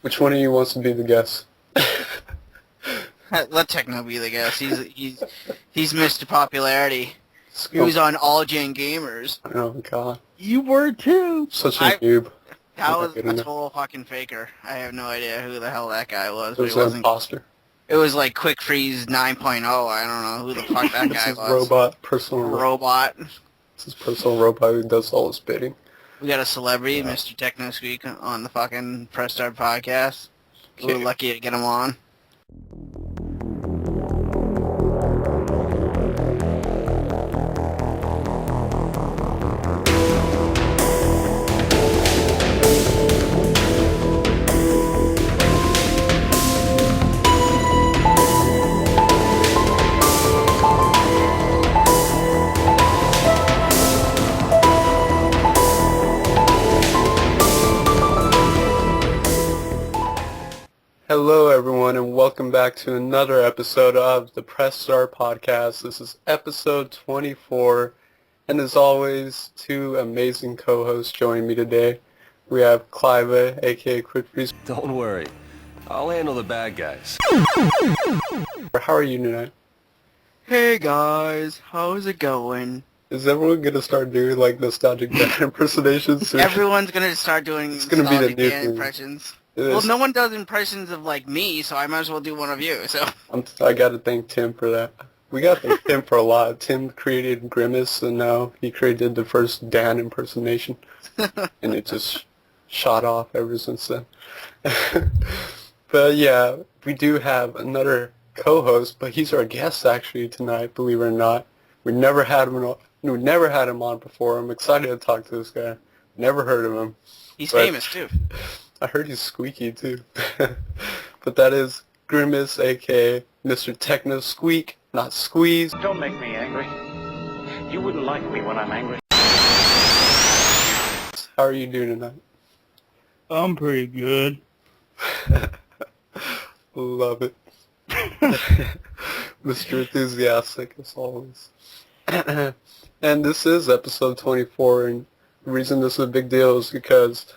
Which one of you wants to be the guest? Let Techno be the guest. He's Mr. Popularity. He Oh, was on All Gen Gamers. oh god. You were too. Such a noob. That was good a enough. total fucking faker. I have no idea who the hell that guy was. It But was he an wasn't. imposter. It was like Quick Freeze 9.0. I don't know who the fuck that It's guy his was. robot, personal Robot. It's his personal robot who does all his bidding. We got a celebrity, MrTechnoSqueek, on the fucking Press Start podcast. We were lucky to get him on. Hello everyone and welcome back to another episode of the Press Start podcast. This is episode 24 and as always, two amazing co-hosts joining me today. We have Clive, aka Quick Freeze. Don't worry, I'll handle the bad guys. How are you tonight? Hey guys, how's it going? Is everyone going to start doing like nostalgic dad impersonations soon? Everyone's gonna start doing It's gonna be the nostalgic new Dan thing. impressions. It Well, is. no one does impressions of like me, so I might as well do one of you. So I got to thank Tim for that. We got to thank Tim for a lot. Tim created Grimace and now he created the first Dan impersonation. And it just shot off ever since then. But yeah, we do have another co-host, but he's our guest actually tonight, believe it or not. We never had him on before. I'm excited to talk to this guy. Never heard of him. he's But famous too. I heard he's squeaky too. But that is Grimace, aka MrTechnoSqueek, not Squeeze. Don't make me angry. You wouldn't like me when I'm angry. How are you doing tonight? I'm pretty good. Love it. Mr. Enthusiastic as always. And this is episode 24, and the reason this is a big deal is because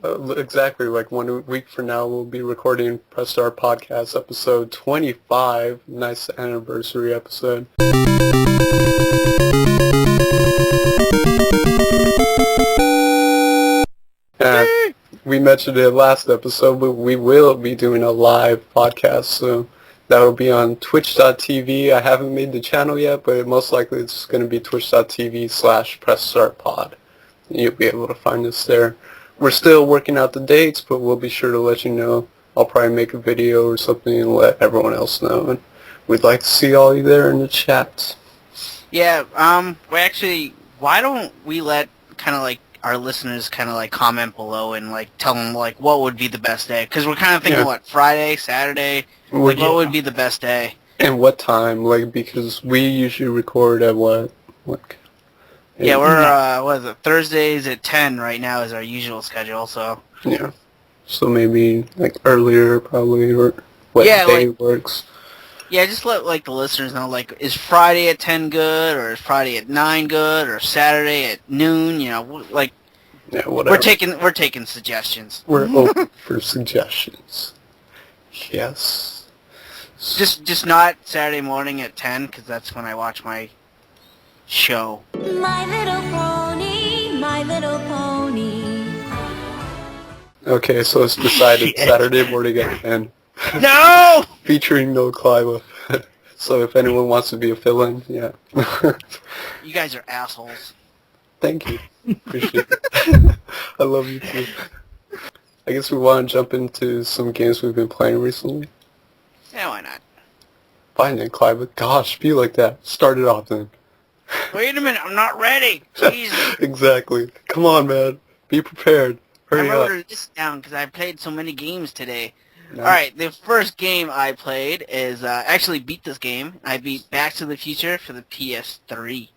exactly like 1 week from now we'll be recording Press Start Podcast episode 25, nice anniversary episode. And we mentioned it last episode, but we will be doing a live podcast, so that'll be on twitch.tv. I haven't made the channel yet, but most likely it's going to be twitch.tv/pressstartpod. You'll be able to find us there. We're still working out the dates, but we'll be sure to let you know. I'll probably make a video or something and let everyone else know. And we'd like to see all you there in the chat. Yeah, why don't we let kind of like our listeners kind of like comment below and like tell them like what would be the best day? Because we're kind of thinking what, Friday, Saturday, like what would be the best day? And what time? Like, because we usually record at what? Yeah, we're what is it? Thursdays at 10 right now is our usual schedule. So yeah, so maybe like earlier probably, or what day works. Yeah, just let like the listeners know, like, is Friday at 10 good, or is Friday at 9 good, or Saturday at noon? You know, like, yeah, whatever. We're taking suggestions. We're open for suggestions. Yes. Just not Saturday morning at 10, because that's when I watch my show. My little pony, my little pony. Okay, so it's decided Saturday morning at 10. No! Featuring no Clive. So if anyone wants to be a fill-in, yeah. You guys are assholes. Thank you. Appreciate it. I love you too. I guess we want to jump into some games we've been playing recently. Yeah, why not? Fine then, Clive. Gosh, be like that. Start it off then. Wait a minute, I'm not ready. Jesus. Exactly. Come on, man. Be prepared. Hurry I up. wrote this down because I played so many games today. No. Alright, the first game I played is, actually beat this game. I beat Back to the Future for the PS3.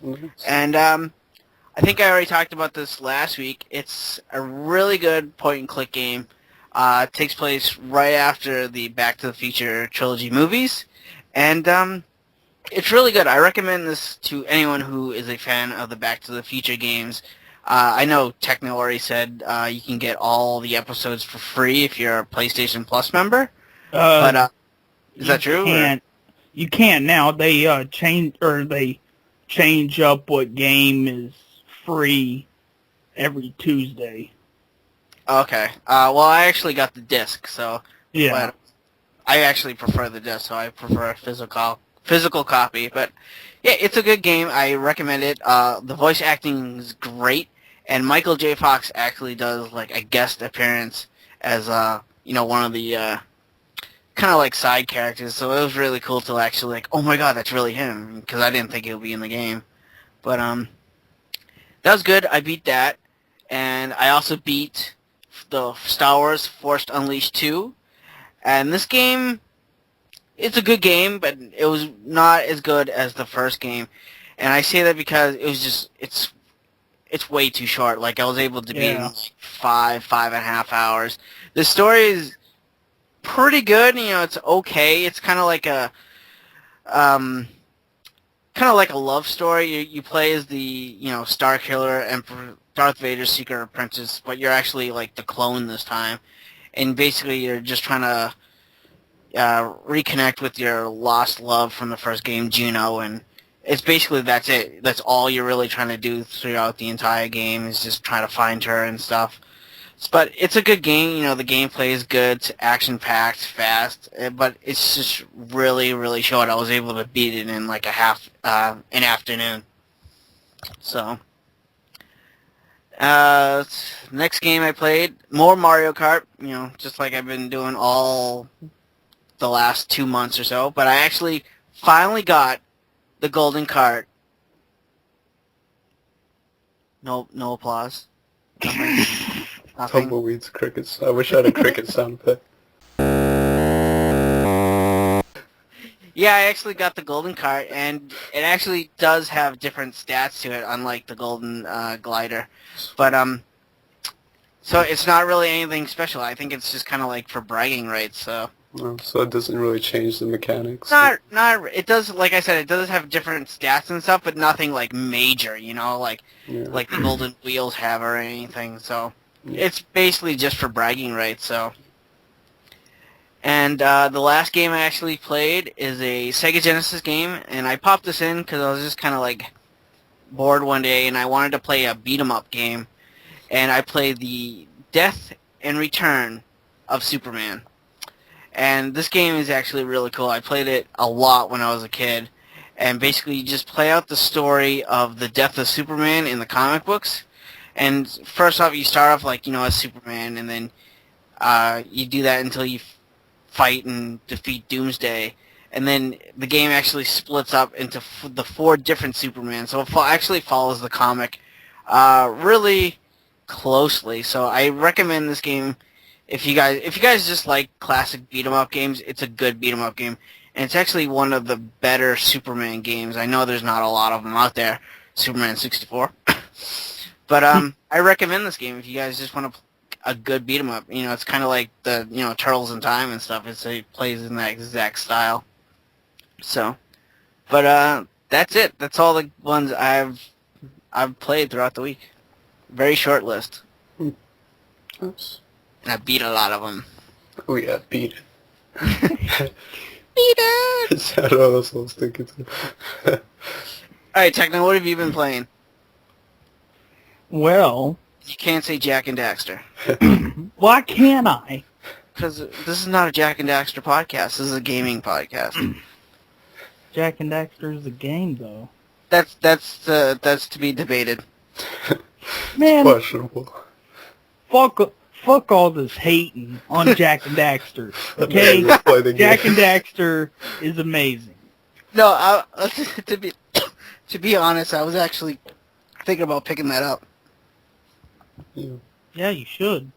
Nice. And, I think I already talked about this last week. It's a really good point-and-click game. It takes place right after the Back to the Future trilogy movies. And, it's really good. I recommend this to anyone who is a fan of the Back to the Future games. I know Techno already said you can get all the episodes for free if you're a PlayStation Plus member. But is that true? You can't now. They change up what game is free every Tuesday. Okay. Well, I actually got the disc, so Yeah. but I actually prefer the disc, so I prefer a physical copy. But yeah, it's a good game. I recommend it. The voice acting is great, and Michael J. Fox actually does like a guest appearance as one of the kind of like side characters. So it was really cool to actually like, oh my god, that's really him, because I didn't think he would be in the game. But that was good. I beat that, and I also beat the Star Wars Force Unleashed 2. And this game, it's a good game, but it was not as good as the first game. And I say that because it was just, it's way too short. Like, I was able to beat it in like 5.5 hours. The story is pretty good. It's okay. It's kind of like a love story. You play as the Star Killer Emperor Darth Vader's secret apprentice, but you're actually like the clone this time, and basically you're just trying to reconnect with your lost love from the first game, Juno, and it's basically that's it. That's all you're really trying to do throughout the entire game is just try to find her and stuff. But it's a good game. The gameplay is good. It's action-packed, fast, but it's just really, really short. I was able to beat it in like an afternoon. So, next game I played, more Mario Kart, just like I've been doing all the last 2 months or so. But I actually finally got the golden cart. No applause. Nothing. Tumbleweeds, crickets. I wish I had a cricket sound effect. Yeah, I actually got the golden cart, and it actually does have different stats to it, unlike the golden glider. But so it's not really anything special. I think it's just kind of like for bragging rights. So. So it doesn't really change the mechanics. Not. It does. Like I said, it does have different stats and stuff, but nothing like major. Like the golden wheels have or anything. So. It's basically just for bragging rights, so. And the last game I actually played is a Sega Genesis game, and I popped this in because I was just kind of like bored one day, and I wanted to play a beat-em-up game, and I played the Death and Return of Superman. And this game is actually really cool. I played it a lot when I was a kid, and basically you just play out the story of the death of Superman in the comic books. And first off, you start off like, as Superman, and then you do that until you fight and defeat Doomsday. And then the game actually splits up into the 4 different Supermans. So it actually follows the comic really closely. So I recommend this game if you guys just like classic beat-em-up games. It's a good beat-em-up game. And it's actually one of the better Superman games. I know there's not a lot of them out there. Superman 64. But I recommend this game if you guys just want a good beat 'em up. It's kind of like the Turtles in Time and stuff. It plays in that exact style. So, but that's it. That's all the ones I've played throughout the week. Very short list. Oops. And I beat a lot of them. Oh yeah, beat it. Beat it. I don't know, that's what I was thinking too. All right, Techno, what have you been playing? Well, You can't say Jack and Daxter. why can't I? Because this is not a Jack and Daxter podcast. This is a gaming podcast. Jack and Daxter is a game, though. That's to be debated. Man, Questionable. fuck all this hating on Jack and Daxter. Okay, Jack and Daxter is amazing. No, to be honest, I was actually thinking about picking that up. Yeah, you should.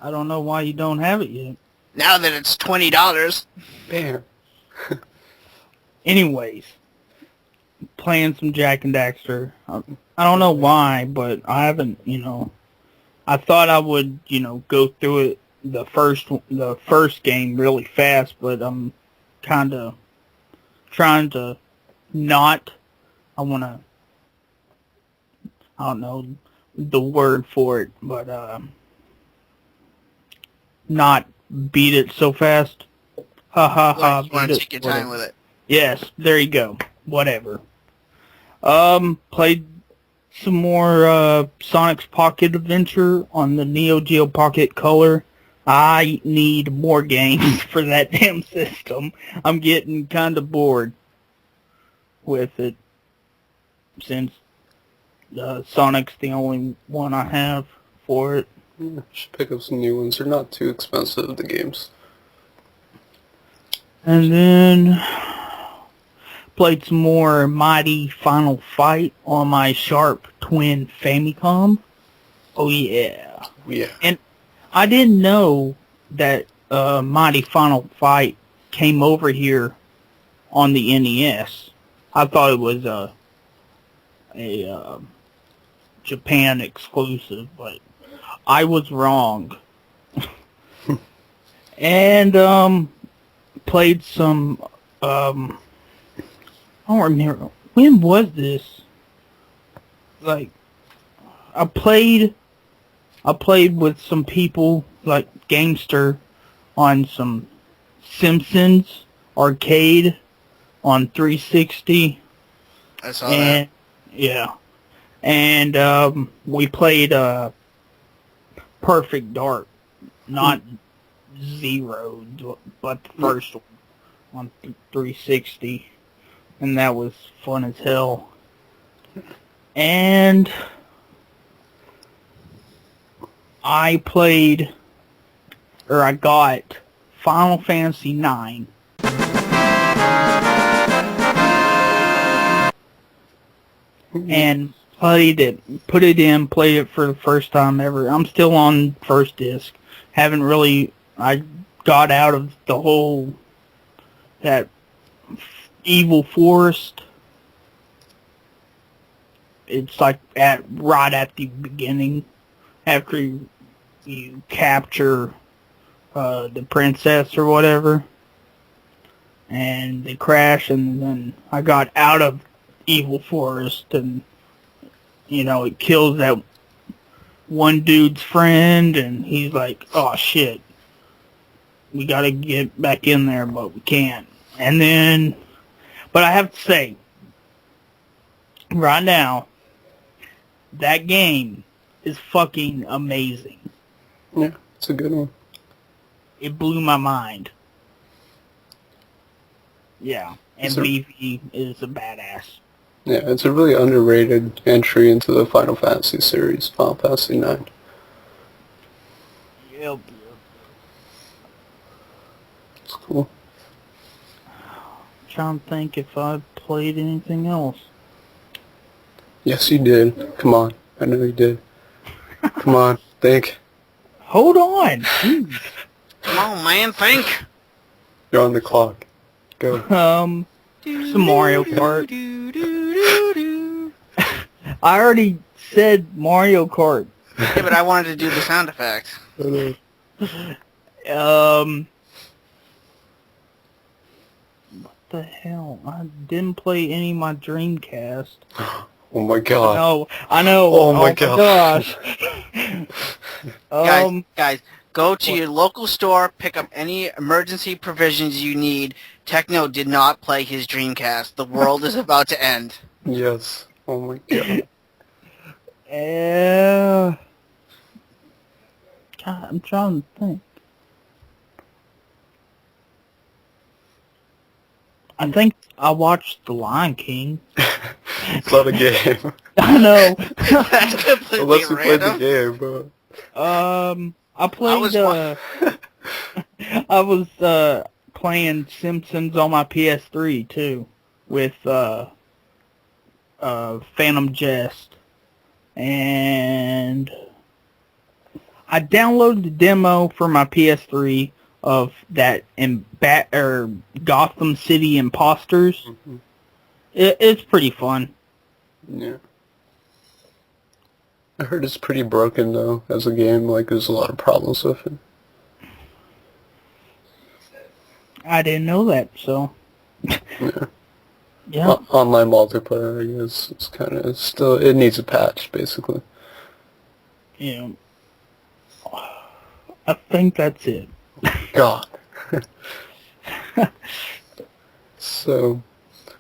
I don't know why you don't have it yet. Now that it's $20. Bam. Anyways, playing some Jack and Daxter. I don't know why, but I haven't, I thought I would, go through it the first game really fast, but I'm kind of trying to not. I want to, I don't know, the word for it, but not beat it so fast. Ha ha ha. You want to take your time with it. Yes, there you go. Whatever. Played some more Sonic's Pocket Adventure on the Neo Geo Pocket Color. I need more games for that damn system. I'm getting kind of bored with it since Sonic's the only one I have for it. Yeah, should pick up some new ones. They're not too expensive, the games. And then played some more Mighty Final Fight on my Sharp Twin Famicom. Oh yeah. Yeah. And I didn't know that Mighty Final Fight came over here on the NES. I thought it was a Japan exclusive, but I was wrong. And played some I don't remember when was this. Like I played with some people like Gamester on some Simpsons arcade on 360. I saw that. Yeah. And we played Perfect Dark, not Zero, but the first one on 360. And that was fun as hell. And I got Final Fantasy IX. And played it for the first time ever. I'm still on first disc. I got out of the whole, that evil forest. It's like right at the beginning, after you capture the princess or whatever, and they crash, and then I got out of evil forest, and it kills that one dude's friend, and he's like, oh shit, we gotta get back in there, but we can't. And then, but I have to say, right now, that game is fucking amazing. Yeah, it's a good one. It blew my mind. Yeah, and Leafy is a badass. Yeah, it's a really underrated entry into the Final Fantasy series, Final Fantasy IX. Yep. It's cool. I'm trying to think if I played anything else. Yes, you did. Come on. I know you did. Come on. Think. Hold on. Jeez. Come on, man, think. You're on the clock. Go. Some Mario Kart. I already said Mario Kart. Yeah, but I wanted to do the sound effects. What the hell? I didn't play any of my Dreamcast. Oh my god. I know. Oh my gosh. Guys, go to your local store, pick up any emergency provisions you need. Techno did not play his Dreamcast. The world is about to end. Yes. Oh my god. God, I'm trying to think. I think I watched The Lion King. It's not a game. I know. That's completely Unless you played the random. game, bro. I played, I was playing Simpsons on my PS3 too, with Phantom Jest, and I downloaded the demo for my PS3 of that Gotham City Imposters. Mm-hmm. It's pretty fun. Yeah. I heard it's pretty broken though as a game. Like there's a lot of problems with it. I didn't know that, so. Yeah. Yeah. Online multiplayer, I guess, it's kind of still, it needs a patch basically. you know, I think that's it. God. So,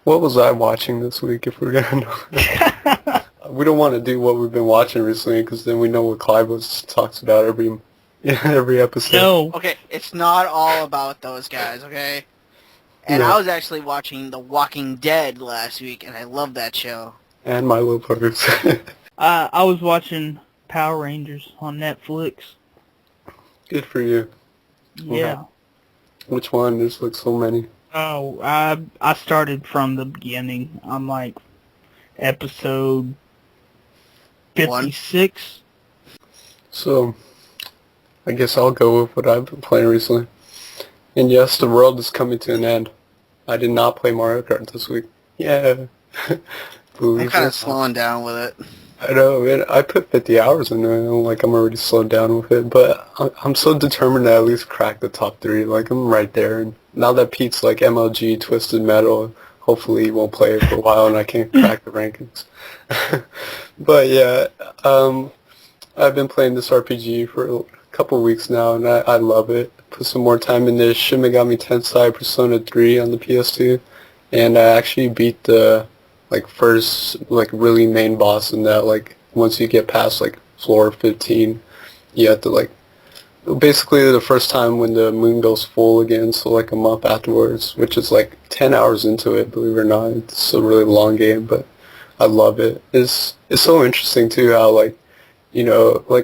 what was I watching this week, if we're gonna know? We don't want to do what we've been watching recently, because then we know what Clive talks about every episode. No. Okay, it's not all about those guys, okay? And No. I was actually watching The Walking Dead last week, and I love that show. And Milo Puggers. I was watching Power Rangers on Netflix. Good for you. Yeah. Which one? There's like so many. Oh, I started from the beginning. I'm like episode 56. So, I guess I'll go with what I've been playing recently. And yes, the world is coming to an end. I did not play Mario Kart this week. Yeah. I'm kind of slowing down with it. I know, man. I put 50 hours in it. Like, I'm already slowed down with it. But I'm so determined to at least crack the top 3. Like, I'm right there. And now that Pete's, like, MLG Twisted Metal, hopefully he won't play it for a while and I can crack the rankings. But, yeah, I've been playing this RPG for a couple of weeks now, and I love it. Put some more time in this Shin Megami Tensei Persona 3 on the PS2. And I actually beat the first really main boss in that. Like, once you get past floor 15, you have to basically the first time when the moon goes full again, so a month afterwards, which is 10 hours into it, believe it or not. It's a really long game, but I love it. It's so interesting too how a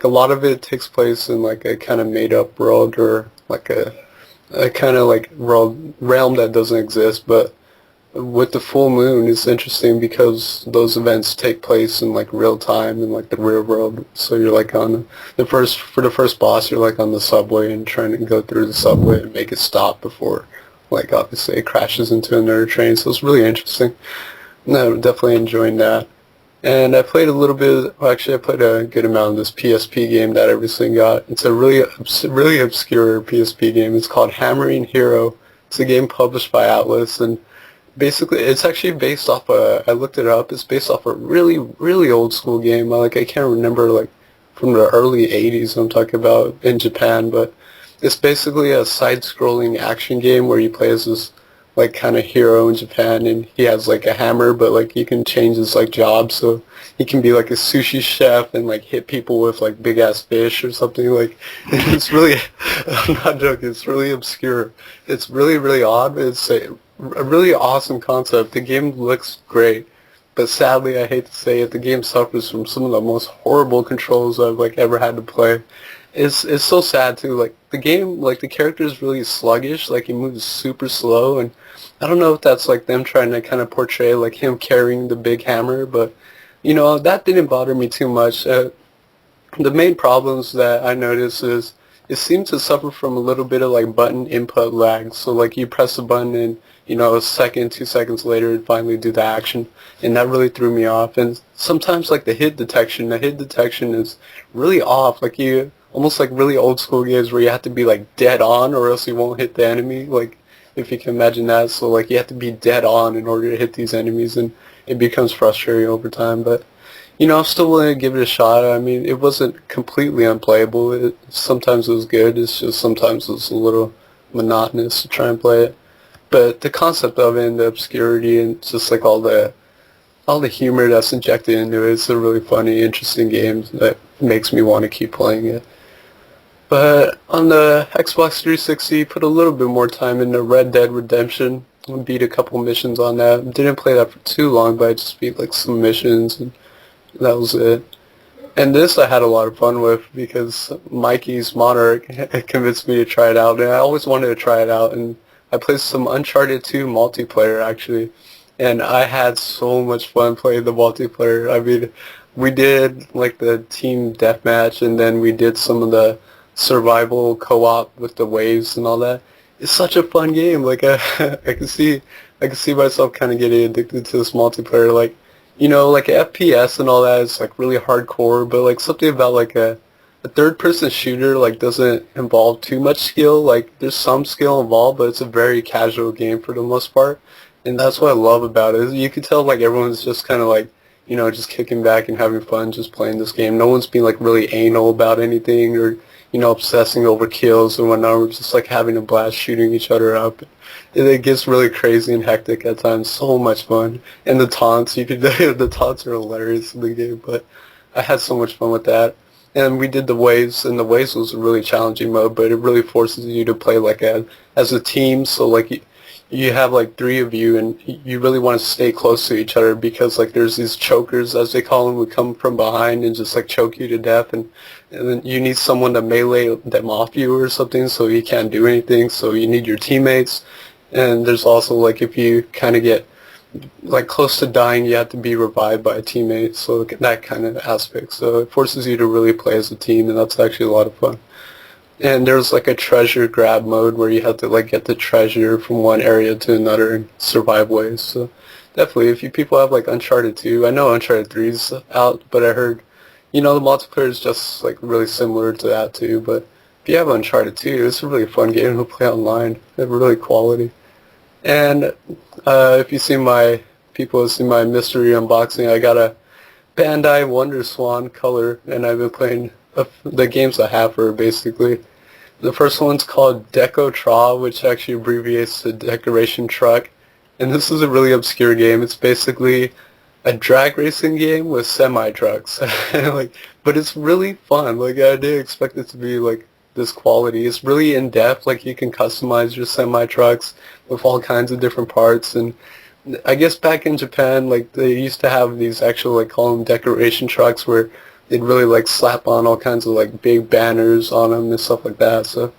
lot of it takes place in a kind of made up world, or a kind of realm that doesn't exist, but with the full moon, it's interesting because those events take place in real time in the real world. So you're on for the first boss, you're on the subway and trying to go through the subway and make it stop before obviously it crashes into another train. So it's really interesting. No, definitely enjoying that. And I played a little bit. Well, actually, I played a good amount of this PSP game that I recently got. It's a really obscure PSP game. It's called Hammering Hero. It's a game published by Atlas, and basically, it's actually based off I looked it up, it's based off a really, really old school game. I can't remember, from the early 80s I'm talking about in Japan, but it's basically a side-scrolling action game where you play as this, kind of hero in Japan, and he has, a hammer, but, he can change his, job, so he can be, a sushi chef and, hit people with, big-ass fish or something, it's really, I'm not joking, it's really obscure. It's really, really odd. It's a really awesome concept. The game looks great, but sadly, I hate to say it, the game suffers from some of the most horrible controls I've ever had to play. It's so sad too. The game, the character is really sluggish. He moves super slow, and I don't know if that's them trying to kind of portray him carrying the big hammer, but that didn't bother me too much. The main problems that I noticed is it seemed to suffer from a little bit of button input lag. So you press a button and a second, 2 seconds later it finally do the action, and that really threw me off. And sometimes the hit detection is really off. You almost really old school games where you have to be dead on or else you won't hit the enemy. If you can imagine that. So you have to be dead on in order to hit these enemies, and it becomes frustrating over time. But I'm still willing to give it a shot. I mean, it wasn't completely unplayable. Sometimes it was good. It's just sometimes it was a little monotonous to try and play it. But the concept of it and the obscurity and just all the humor that's injected into it, it's a really funny, interesting game that makes me want to keep playing it. But on the Xbox 360, put a little bit more time into Red Dead Redemption. I beat a couple missions on that. Didn't play that for too long, but I just beat some missions, and that was it. And this I had a lot of fun with because Mikey's Monarch convinced me to try it out, and I always wanted to try it out. And I played some Uncharted 2 multiplayer actually, and I had so much fun playing the multiplayer. I mean, we did the team deathmatch, and then we did some of the survival co-op with the waves and all that. It's such a fun game. I can see myself kind of getting addicted to this multiplayer. FPS and all that is really hardcore, but something about a third-person shooter doesn't involve too much skill. There's some skill involved, but it's a very casual game for the most part, and that's what I love about it. You can tell everyone's just kind of just kicking back and having fun, just playing this game. No one's being like really anal about anything or obsessing over kills and whatnot. We're just like having a blast shooting each other up. It gets really crazy and hectic at times. So much fun. And the taunts, the taunts are hilarious in the game, but I had so much fun with that. And we did the waves, and the waves was a really challenging mode, but it really forces you to play like as a team. So like you have like 3 of you, and you really want to stay close to each other because like there's these chokers, as they call them, who come from behind and just like choke you to death, and then you need someone to melee them off you or something, so you can't do anything. So you need your teammates, and there's also like if you kind of get like close to dying, you have to be revived by a teammate. So that kind of aspect. So it forces you to really play as a team, and that's actually a lot of fun. And there's like a treasure grab mode where you have to like get the treasure from one area to another and survive waves. So definitely, if you people have like Uncharted 2, I know Uncharted 3 is out, but I heard, the multiplayer is just like really similar to that too. But if you have Uncharted 2, it's a really fun game to play online. They're really quality. And if you see people have seen my mystery unboxing, I got a Bandai Wonder Swan color, and I've been playing the games I have for her, basically. The first one's called Deco Tra, which actually abbreviates to Decoration Truck. And this is a really obscure game. It's basically a drag racing game with semi-trucks. But it's really fun. Like, I didn't expect it to be like this quality. It's really in-depth. Like, you can customize your semi-trucks with all kinds of different parts. And I guess back in Japan, like, they used to have these actual, like, call them decoration trucks where they'd really like slap on all kinds of like big banners on them and stuff like that. So,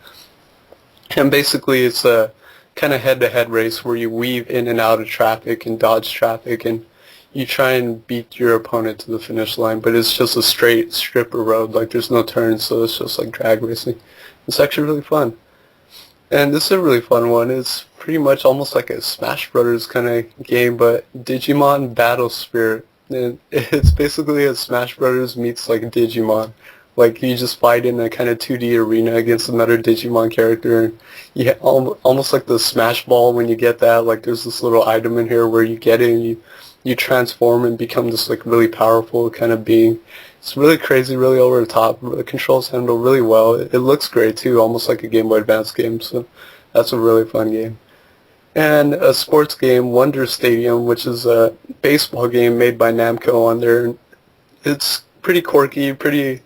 and basically it's a kind of head-to-head race where you weave in and out of traffic and dodge traffic, and you try and beat your opponent to the finish line. But it's just a straight strip of road, like there's no turns, so it's just like drag racing. It's actually really fun. And this is a really fun one. It's pretty much almost like a Smash Brothers kind of game, but Digimon Battle Spirit. And it's basically a Smash Brothers meets like Digimon. Like you just fight in a kind of 2D arena against another Digimon character. And you almost like the Smash Ball when you get that. Like there's this little item in here where you get it and you transform and become this like really powerful kind of being. It's really crazy, really over the top. The controls handle really well. It looks great too, almost like a Game Boy Advance game. So that's a really fun game. And a sports game, Wonder Stadium, which is a baseball game made by Namco on there. It's pretty quirky, pretty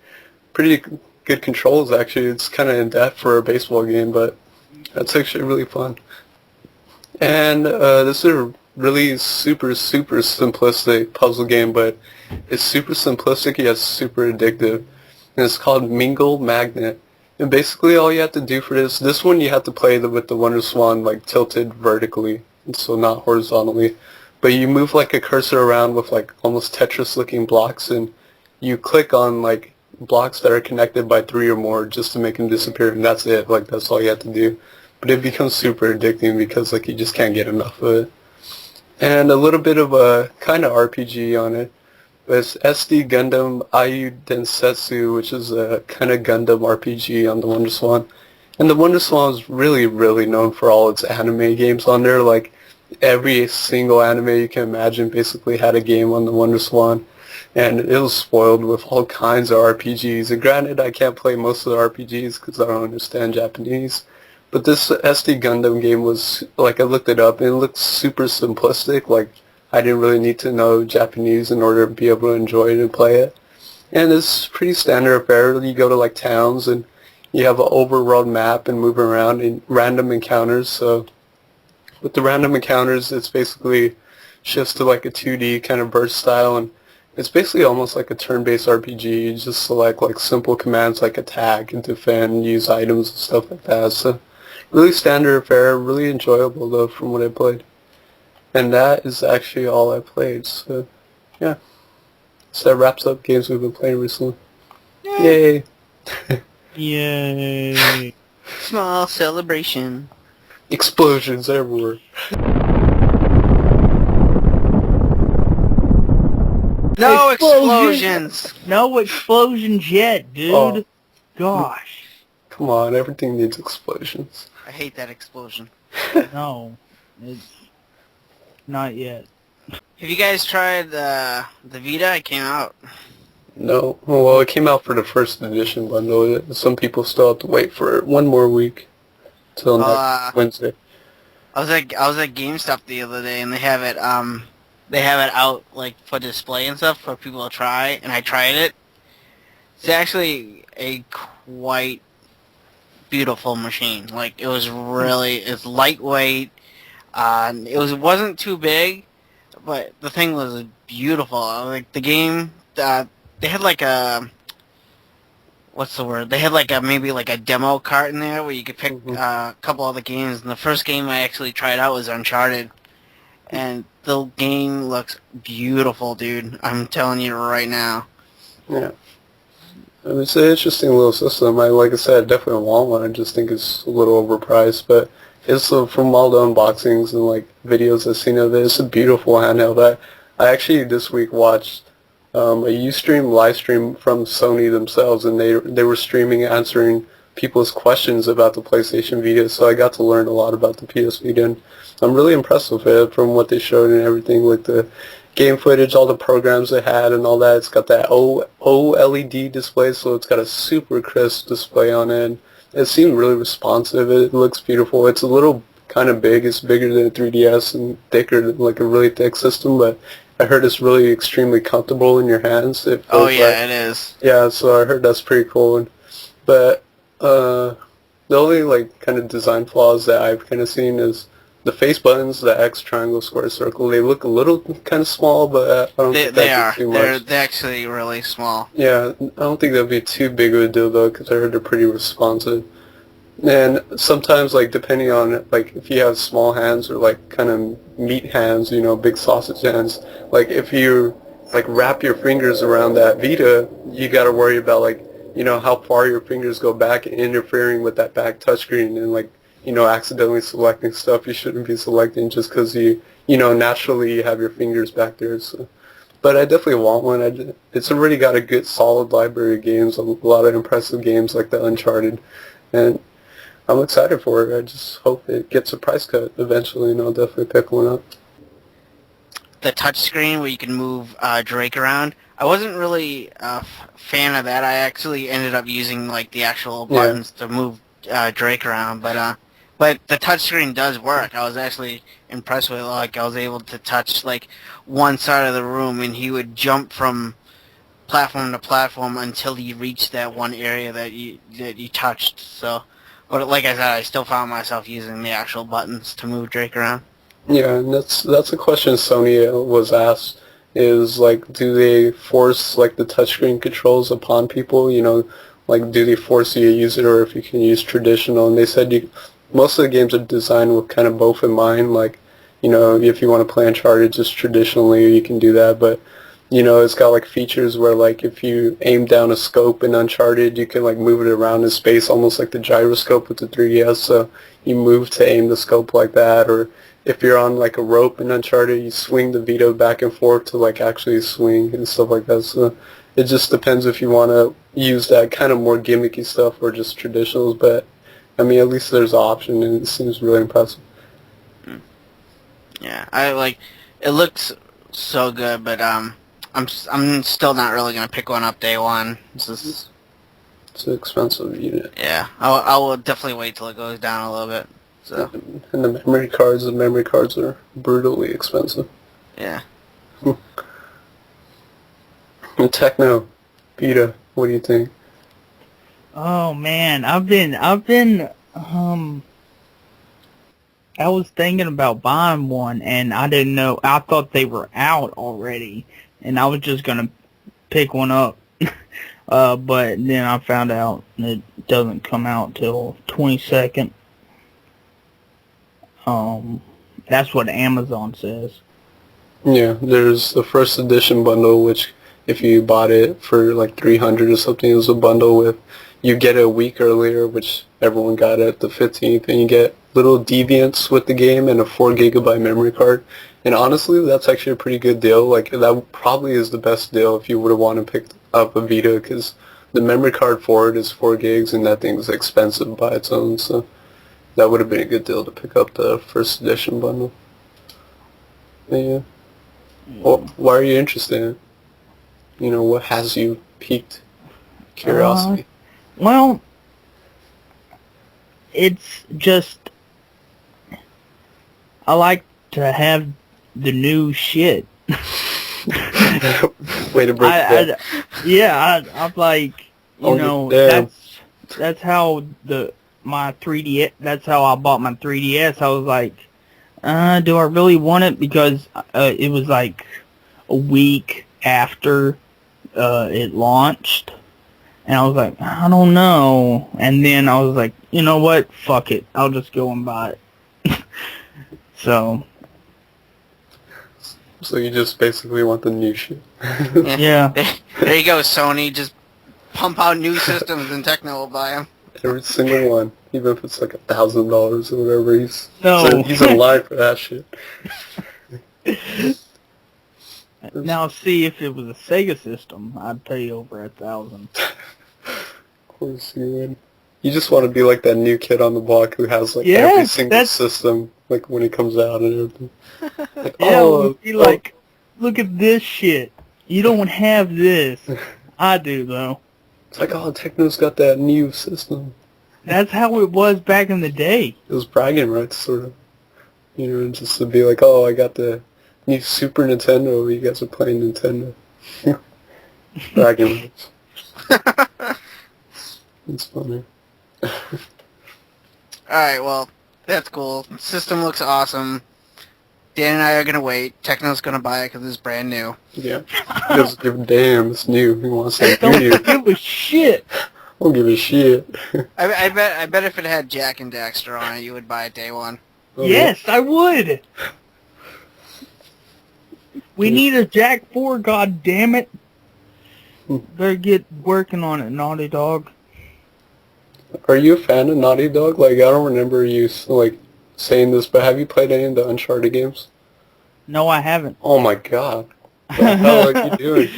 good controls actually. It's kind of in-depth for a baseball game, but that's actually really fun. And this is a really super simplistic puzzle game, but it's super simplistic yet super addictive. And it's called Mingle Magnet. And basically all you have to do for this one you have to play with the Wonder Swan like tilted vertically, so not horizontally. But you move like a cursor around with like almost Tetris looking blocks, and you click on like blocks that are connected by 3 or more just to make them disappear, and that's it. Like that's all you have to do. But it becomes super addicting because like you just can't get enough of it. And a little bit of a kind of RPG on it. But it's SD Gundam Ayu Densetsu, which is a kind of Gundam RPG on the Wonder Swan. And the Wonder Swan is really known for all its anime games on there. Like, every single anime you can imagine basically had a game on the Wonder Swan. And it was spoiled with all kinds of RPGs. And granted, I can't play most of the RPGs because I don't understand Japanese. But this SD Gundam game was, like, I looked it up, and it looked super simplistic. Like, I didn't really need to know Japanese in order to be able to enjoy it and play it. And it's pretty standard affair. You go to like towns and you have an overworld map and move around in random encounters. So with the random encounters, it's basically shifts to like a 2D kind of burst style, and it's basically almost like a turn-based RPG. You just select like simple commands like attack and defend, use items and stuff like that. So really standard affair, really enjoyable though from what I played. And that is actually all I played, so yeah. So that wraps up games we've been playing recently. Yay! Yay! Small celebration. Explosions everywhere. No explosions! No explosions yet, dude. Oh. Gosh. Come on, everything needs explosions. I hate that explosion. No. It's not yet. Have you guys tried the Vita? It came out. No. Well, it came out for the first edition bundle. Some people still have to wait for one more week till Well, next Wednesday. I was at GameStop the other day, and they have it out like for display and stuff for people to try, and I tried it. It's actually a quite beautiful machine. Like it's lightweight. It wasn't too big, but the thing was beautiful. Like the game, they had like a what's the word? They had like maybe like a demo cart in there where you could pick a couple other games. And the first game I actually tried out was Uncharted, and the game looks beautiful, dude. I'm telling you right now. Yeah. It's an interesting little system. Like I said, I definitely want one. I just think it's a little overpriced, but it's from all the unboxings and like videos I've seen of it. It's a beautiful handheld. I actually this week watched a Ustream live stream from Sony themselves, and they were streaming answering people's questions about the PlayStation Vita. So I got to learn a lot about the PS Vita, and I'm really impressed with it from what they showed and everything, like the game footage, all the programs it had and all that. It's got that OLED display, so it's got a super crisp display on it. It seemed really responsive. It looks beautiful. It's a little kind of big. It's bigger than a 3DS and thicker than like a really thick system, but I heard it's really extremely comfortable in your hands. Oh yeah, it is. Yeah, so I heard that's pretty cool. But the only like kind of design flaws that I've kind of seen is the face buttons, the X, triangle, square, circle. They look a little kind of small, but I don't think that'd be too much. They're actually really small. Yeah, I don't think that'd be too big of a deal though, because I heard they're pretty responsive. And sometimes, like, depending on, like, if you have small hands or, like, kind of meat hands, you know, big sausage hands, like, if you, like, wrap your fingers around that Vita, you got to worry about, like, you know, how far your fingers go back and interfering with that back touchscreen and, like, you know, accidentally selecting stuff you shouldn't be selecting just because you know, naturally you have your fingers back there. So. But I definitely want one. It's already got a good, solid library of games, a lot of impressive games like the Uncharted, and I'm excited for it. I just hope it gets a price cut eventually, and I'll definitely pick one up. The touchscreen where you can move Drake around. I wasn't really a fan of that. I actually ended up using like the actual buttons to move Drake around, but the touchscreen does work. I was actually impressed with it. Like I was able to touch like one side of the room, and he would jump from platform to platform until he reached that one area that you touched. So. But like I said, I still found myself using the actual buttons to move Drake around. Yeah, and that's a question Sony was asked, is like, do they force like the touchscreen controls upon people? You know, like do they force you to use it, or if you can use traditional? And they said most of the games are designed with kind of both in mind. Like, you know, if you want to play Uncharted just traditionally, you can do that, but you know, it's got like features where like if you aim down a scope in Uncharted, you can like move it around in space, almost like the gyroscope with the 3DS. So you move to aim the scope like that, or if you're on like a rope in Uncharted, you swing the Vita back and forth to like actually swing and stuff like that. So it just depends if you want to use that kind of more gimmicky stuff or just traditionals. But I mean, at least there's an option, and it seems really impressive. Yeah, I like. It looks so good, but I'm still not really gonna pick one up day one. It's an expensive unit. Yeah, I will definitely wait till it goes down a little bit. So. And the memory cards are brutally expensive. Yeah. And Techno, Vita, what do you think? Oh man, I was thinking about buying one, and I didn't know. I thought they were out already, and I was just gonna pick one up. But then I found out it doesn't come out till 22nd. That's what Amazon says. Yeah, there's the first edition bundle, which if you bought it for like 300 or something, it was a bundle with, you get it a week earlier, which everyone got it the 15th, and you get little deviants with the game and a 4 gigabyte memory card. And honestly, that's actually a pretty good deal. Like, that probably is the best deal if you would have wanted to pick up a Vita, because the memory card for it is 4 gigs, and that thing's expensive by its own, so that would have been a good deal to pick up the first edition bundle. But yeah. Well, why are you interested in it? You know, what has you piqued curiosity? Well, it's just I like to have the new shit. Way to break it down. I'm like, Damn. that's how my 3D. That's how I bought my 3DS. I was like, do I really want it? Because it was like a week after it launched, and I was like, I don't know. And then I was like, you know what? Fuck it. I'll just go and buy it. So you just basically want the new shit. yeah. There you go, Sony. Just pump out new systems and Techno will buy them. Every single one, even if it's like $1,000 or whatever. He's in line for that shit. Now, see, if it was a Sega system, I'd pay over $1,000. Of course you would. You just want to be like that new kid on the block who has like every single system, like when it comes out and everything. Like, be like, look at this shit. You don't have this. I do, though. It's like, Techno's got that new system. That's how it was back in the day. It was bragging rights, sort of. You know, just to be like, I got the new Super Nintendo. You guys are playing Nintendo. Bragging rights. It's funny. Alright, well, that's cool. System looks awesome. Dan and I are going to wait. Techno's going to buy it because it's brand new. Yeah. He doesn't give a damn. It's new. He wants something new. Don't give a shit. Don't give a shit. I bet if it had Jack and Daxter on it, you would buy it day one. Yes, I would. We need a Jack 4, god damn it. Better get working on it, Naughty Dog. Are you a fan of Naughty Dog? Like, I don't remember you, like, saying this, but have you played any of the Uncharted games? No, I haven't. Oh my god. What the hell are you doing?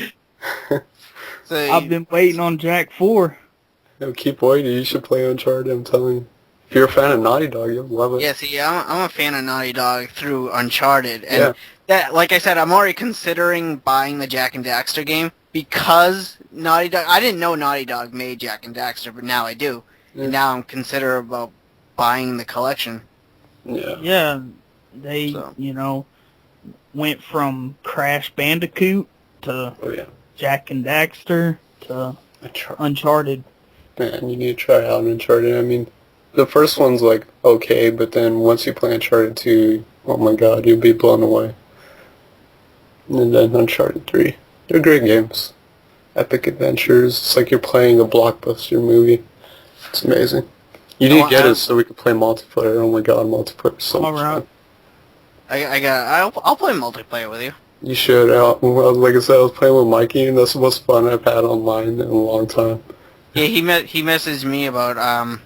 I've been waiting on Jack 4. No, keep waiting. You should play Uncharted, I'm telling you. If you're a fan of Naughty Dog, you'll love it. Yeah, see, I'm a fan of Naughty Dog through Uncharted. And that, like I said, I'm already considering buying the Jack and Daxter game because Naughty Dog... I didn't know Naughty Dog made Jack and Daxter, but now I do. And now I'm considering about buying the collection. Yeah. Yeah, they, went from Crash Bandicoot to Jack and Daxter to Uncharted. Man, you need to try out Uncharted. I mean, the first one's like okay, but then once you play Uncharted 2, oh my god, you'll be blown away. And then Uncharted 3. They're great games. Epic adventures. It's like you're playing a blockbuster movie. It's amazing. You need to get it so we can play multiplayer. Oh my god, multiplayer is so much fun. I'll play multiplayer with you. You should. Well, like I said, I was playing with Mikey, and that's the most fun I've had online in a long time. Yeah, he messaged me about I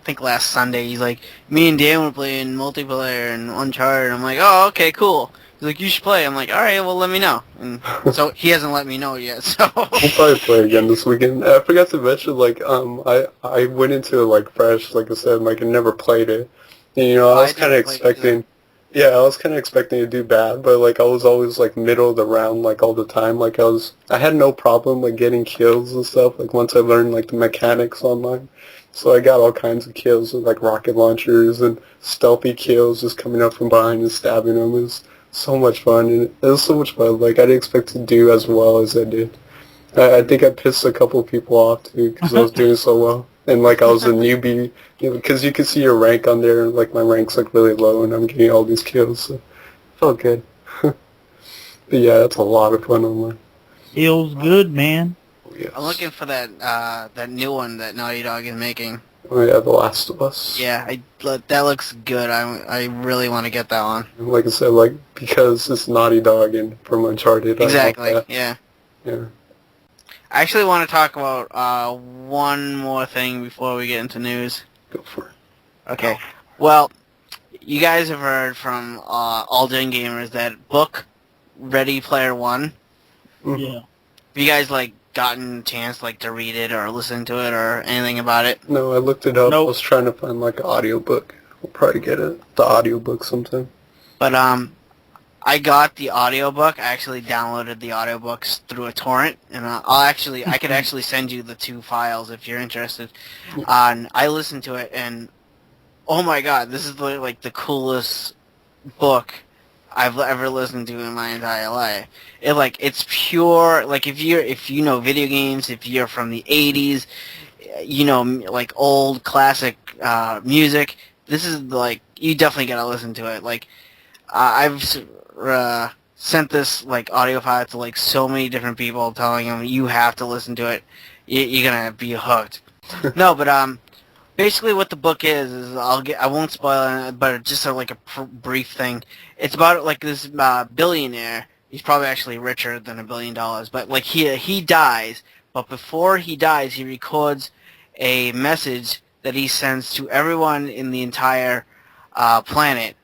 think last Sunday. He's like, me and Dan were playing multiplayer and Uncharted. I'm like, oh, okay, cool. He's like, you should play. I'm like, all right, well, let me know. And so he hasn't let me know yet. So we'll probably play again this weekend. I forgot to mention, like, I went into it like fresh, like I said, like I never played it. And, I was kind of expecting. Yeah, I was kind of expecting to do bad, but like I was always like middle of the round, like all the time. Like I had no problem like getting kills and stuff. Like once I learned like the mechanics online, so I got all kinds of kills with like rocket launchers and stealthy kills, just coming up from behind and stabbing them. It was so much fun, and it was so much fun. Like I didn't expect to do as well as I did. I think I pissed a couple people off too because I was doing so well. And like I was a newbie, because you can see your rank on there, and like my rank's like really low, and I'm getting all these kills, so it felt good. But yeah, that's a lot of fun online. Feels good, man. Yes. I'm looking for that new one that Naughty Dog is making. Oh yeah, The Last of Us. Yeah, that looks good. I really want to get that one. Like I said, like because it's Naughty Dog and from Uncharted. Exactly. I love that. Yeah. Yeah. I actually want to talk about one more thing before we get into news. Go for it. Okay. Well, you guys have heard from All Gen Gamers that book Ready Player One. Mm-hmm. Yeah. Have you guys gotten a chance to read it or listen to it or anything about it? No, I looked it up. Nope. I was trying to find like an audiobook. We'll probably get the audiobook sometime. But I got the audiobook. I actually downloaded the audiobooks through a torrent, and I could actually send you the 2 files if you're interested. And I listened to it, and oh my god, this is like the coolest book I've ever listened to in my entire life. It's pure, like if you know video games, if you're from the 80s, you know, like old classic music, this is like, you definitely gotta listen to it. Like I've sent this like audio file to like so many different people, telling them you have to listen to it. You're gonna be hooked. No, but basically what the book is I won't spoil it, but just like a brief thing. It's about like this billionaire. He's probably actually richer than $1 billion, but like he dies. But before he dies, he records a message that he sends to everyone in the entire planet.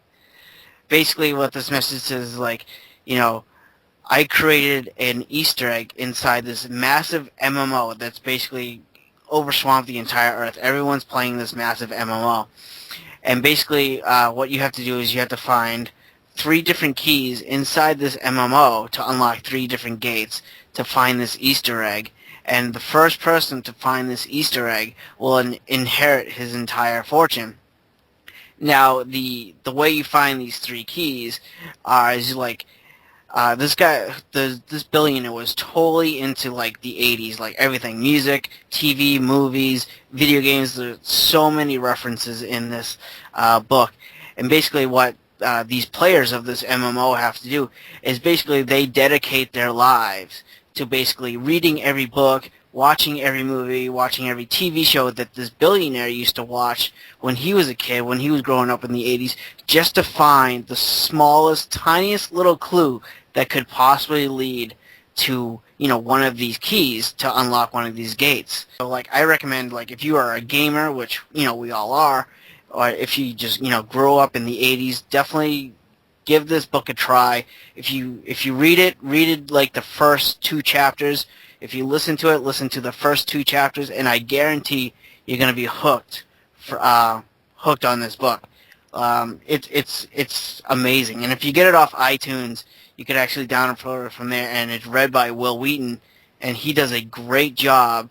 Basically, what this message says is like, you know, I created an Easter egg inside this massive MMO that's basically overswamped the entire Earth. Everyone's playing this massive MMO. And basically, what you have to do is you have to find 3 different keys inside this MMO to unlock 3 different gates to find this Easter egg. And the first person to find this Easter egg will inherit his entire fortune. Now, the way you find these 3 keys is like, this guy, this billionaire was totally into like the 80s, like everything, music, TV, movies, video games. There's so many references in this book. And basically what these players of this MMO have to do is basically they dedicate their lives to basically reading every book, watching every movie, watching every TV show that this billionaire used to watch when he was a kid, when he was growing up in the 80s, just to find the smallest, tiniest little clue that could possibly lead to, you know, one of these keys to unlock one of these gates. So, like, I recommend, like, if you are a gamer, which, you know, we all are, or if you just, you know, grow up in the 80s, definitely give this book a try. If you read it like the first 2 chapters. If you listen to it, listen to the first 2 chapters, and I guarantee you're going to be hooked on this book. It's amazing. And if you get it off iTunes, you could actually download it from there, and it's read by Will Wheaton, and he does a great job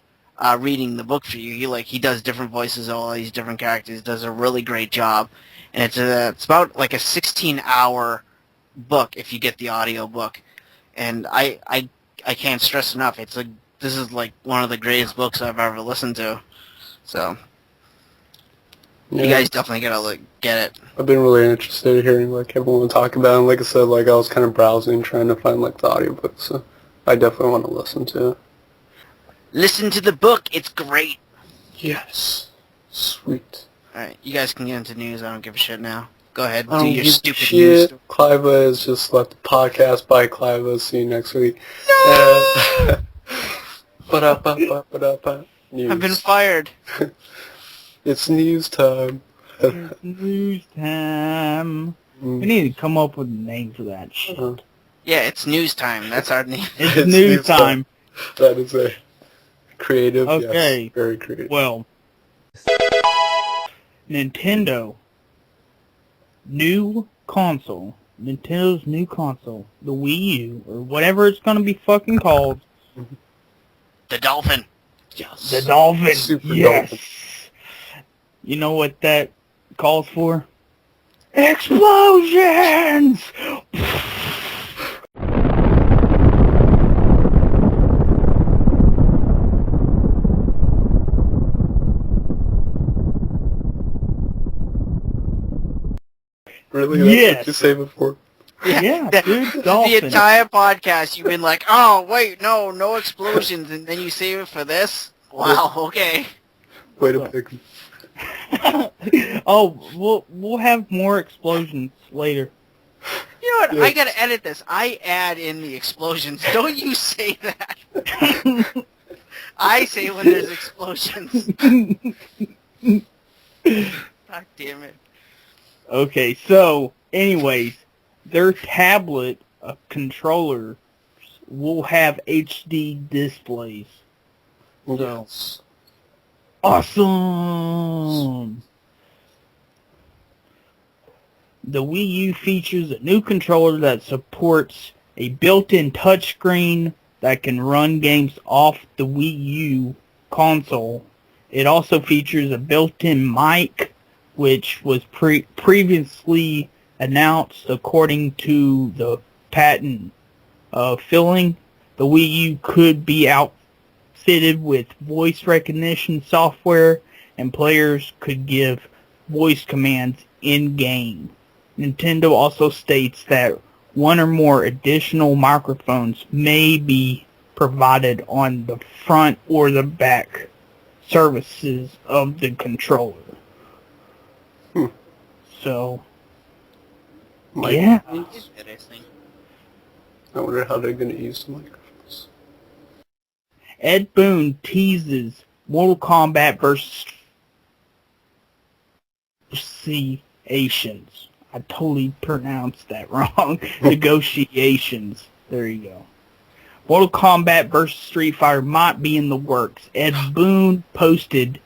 reading the book for you. He does different voices of all these different characters. Does a really great job, and it's about like a 16-hour book if you get the audio book. And I can't stress enough. This is like one of the greatest books I've ever listened to. So you guys definitely gotta get it. I've been really interested in hearing like everyone talk about it. And like I said, like I was kind of browsing trying to find like the audiobook, so I definitely want to listen to it. Listen to the book. It's great. Yes. Sweet. Alright, you guys can get into news. I don't give a shit now. Go ahead. I Do don't your give stupid shit. news. Cliva has just left the podcast. Bye, Cliva. See you next week. No! News. I've been fired. It's news time. It's news time. We need to come up with a name for that shit. Yeah, it's news time. That's our name. It's news time. That is a creative. Okay. Yes, very creative. Well, Nintendo. New console. Nintendo's new console. The Wii U, or whatever it's gonna be fucking called. The Dolphin. Yes. The Dolphin. Super yes. Dolphin. You know what that calls for? Explosions! Really? That's Yes. what you say before? Yeah, dude, The Dolphin. entire podcast, you've been like, oh, wait, no explosions, and then you save it for this? Wow, okay. Way to pick. Oh, we'll have more explosions later. You know what? Yeah. I gotta edit this. I add in the explosions. Don't you say that. I say when there's explosions. God damn it. Okay, so, anyways, their tablet controllers will have HD displays. Yes. Awesome! The Wii U features a new controller that supports a built-in touchscreen that can run games off the Wii U console. It also features a built-in mic, which was previously announced according to the patent filling. The Wii U could be outfitted with voice recognition software, and players could give voice commands in-game. Nintendo also states that one or more additional microphones may be provided on the front or the back surfaces of the controller. So, yeah. I wonder how they're going to use the microphones. Ed Boon teases Mortal Kombat vs. Negotiations. I totally pronounced that wrong. Negotiations. There you go. Mortal Kombat vs. Street Fighter might be in the works. Ed Boon posted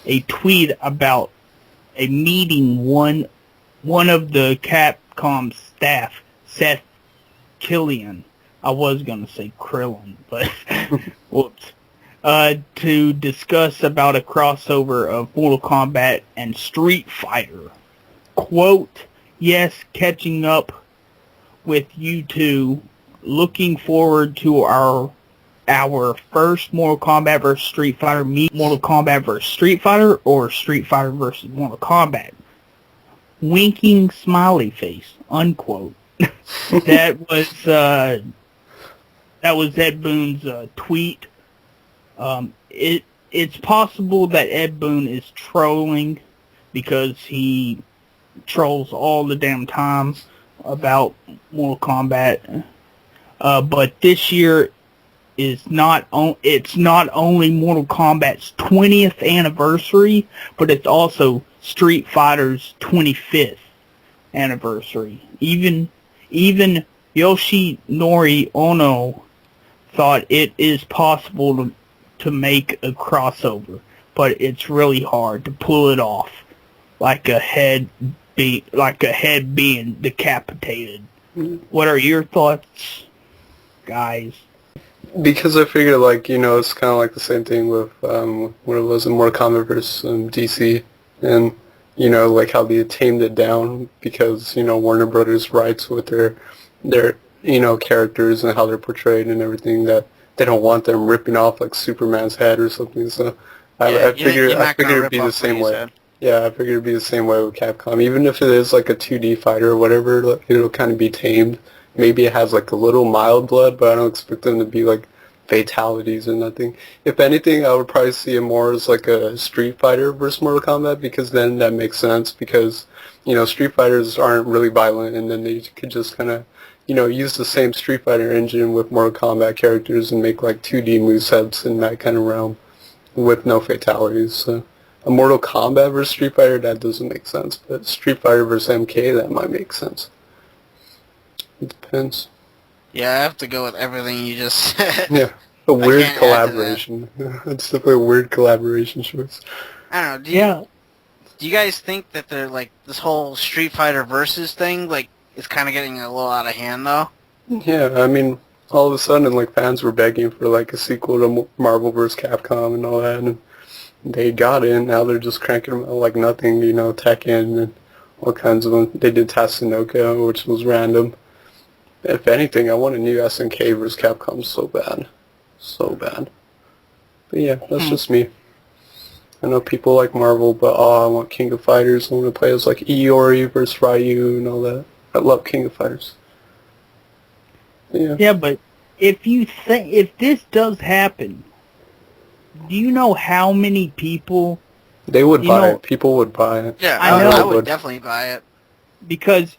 a tweet about a meeting one of the Capcom staff, Seth Killian. I was going to say Krillin, but whoops. To discuss about a crossover of Mortal Kombat and Street Fighter. Quote, yes, catching up with you two. Looking forward to our first Mortal Kombat vs. Street Fighter meet Mortal Kombat vs. Street Fighter or Street Fighter vs. Mortal Kombat. Winking smiley face, unquote. That was Ed Boon's tweet. It's possible that Ed Boon is trolling because he trolls all the damn time about Mortal Kombat. But this year it's not only Mortal Kombat's 20th anniversary, but it's also Street Fighter's 25th anniversary. Even Yoshinori Ono thought it is possible to make a crossover, but it's really hard to pull it off, like a head being decapitated. What are your thoughts, guys? Because I figure, like, it's kind of like the same thing with what it was in Mortal Kombat vs. DC, and like how they tamed it down because Warner Brothers rights with their characters and how they're portrayed and everything, that they don't want them ripping off like Superman's head or something. So I figured it'd be the same way. Yeah, I figured it'd be the same way with Capcom. Even if it is like a 2D fighter or whatever, like, it'll kind of be tamed. Maybe it has like a little mild blood, but I don't expect them to be like fatalities or nothing. If anything, I would probably see it more as like a Street Fighter versus Mortal Kombat, because then that makes sense, because Street Fighters aren't really violent, and then they could just kind of use the same Street Fighter engine with Mortal Kombat characters and make like 2D movesets in that kind of realm with no fatalities. So a Mortal Kombat versus Street Fighter, that doesn't make sense, but Street Fighter versus MK, that might make sense. It depends. Yeah, I have to go with everything you just said. Yeah, a weird collaboration. It's definitely a weird collaboration choice. I don't know. Do you guys think that they're like this whole Street Fighter versus thing, like, it's kind of getting a little out of hand though? Yeah, I mean, all of a sudden, like, fans were begging for like a sequel to Marvel vs. Capcom and all that, and they got it. And now they're just cranking them out like nothing. Tekken and all kinds of them. They did Tatsunoko, which was random. If anything, I want a new SNK vs. Capcom so bad. So bad. But yeah, that's just me. I know people like Marvel, but I want King of Fighters. I want to play as like Iori versus Ryu and all that. I love King of Fighters. Yeah. Yeah, but if this does happen, do you know how many people... They would buy it. People would buy it. Yeah, I would definitely buy it. Because,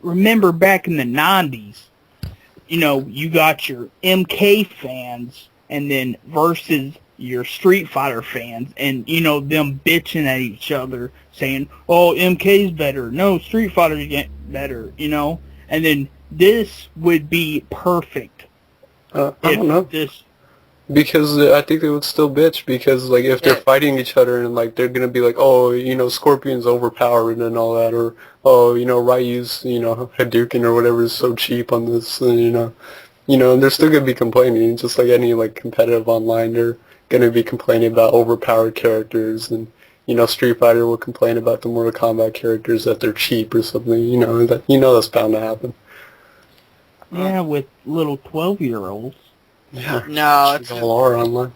remember back in the 90s, you got your MK fans and then versus your Street Fighter fans, and, them bitching at each other saying, oh, MK's better. No, Street Fighter's better, And then this would be perfect. I don't know. Because I think they would still bitch because like if they're fighting each other and like they're gonna be like, oh, Scorpion's overpowered and all that, or oh, Ryu's Hadouken or whatever is so cheap on this, and, and they're still gonna be complaining, just like any like competitive online. They're gonna be complaining about overpowered characters, and Street Fighter will complain about the Mortal Kombat characters that they're cheap or something. That's bound to happen. Yeah, with little 12-year-olds. Yeah. No, it's all are online.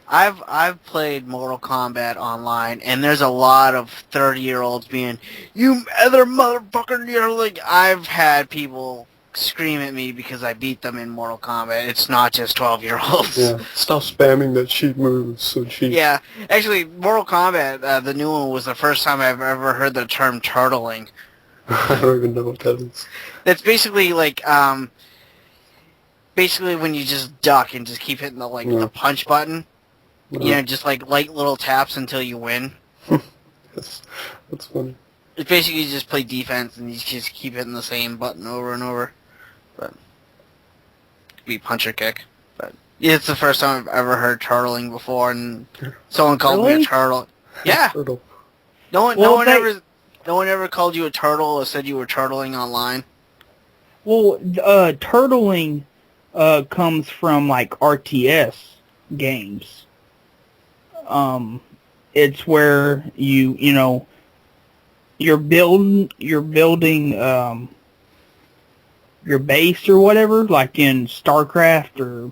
I've played Mortal Kombat online, and there's a lot of 30-year-olds being, you other motherfucker, you're like, I've had people scream at me because I beat them in Mortal Kombat. It's not just 12-year-olds. Yeah, stop spamming that cheat move. It's so cheap. Yeah, actually, Mortal Kombat, the new one, was the first time I've ever heard the term turtling. I don't even know what that is. That's basically like, basically when you just duck and just keep hitting the punch button. Just like light little taps until you win. That's funny. It's basically you just play defense and you just keep hitting the same button over and over. But be punch or kick. But yeah, it's the first time I've ever heard turtling before, and someone called me a turtle. Yeah. Turtle. No one ever called you a turtle or said you were turtling online. Well, turtling comes from like RTS games. It's where you're building your base or whatever, like in StarCraft or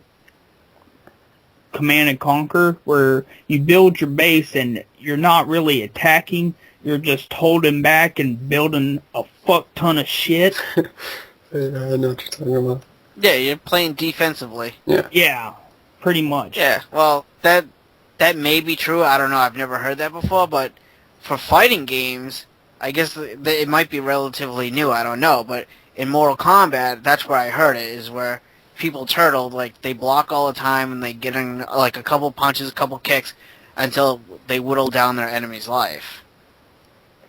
Command and Conquer, where you build your base and you're not really attacking, you're just holding back and building a fuck ton of shit. Yeah, I know what you're talking about. Yeah, you're playing defensively. Yeah, pretty much. Yeah, well, that may be true. I don't know. I've never heard that before. But for fighting games, I guess it might be relatively new. I don't know. But in Mortal Kombat, that's where I heard it, is where people turtle, like, they block all the time and they get in, like, a couple punches, a couple kicks, until they whittle down their enemy's life.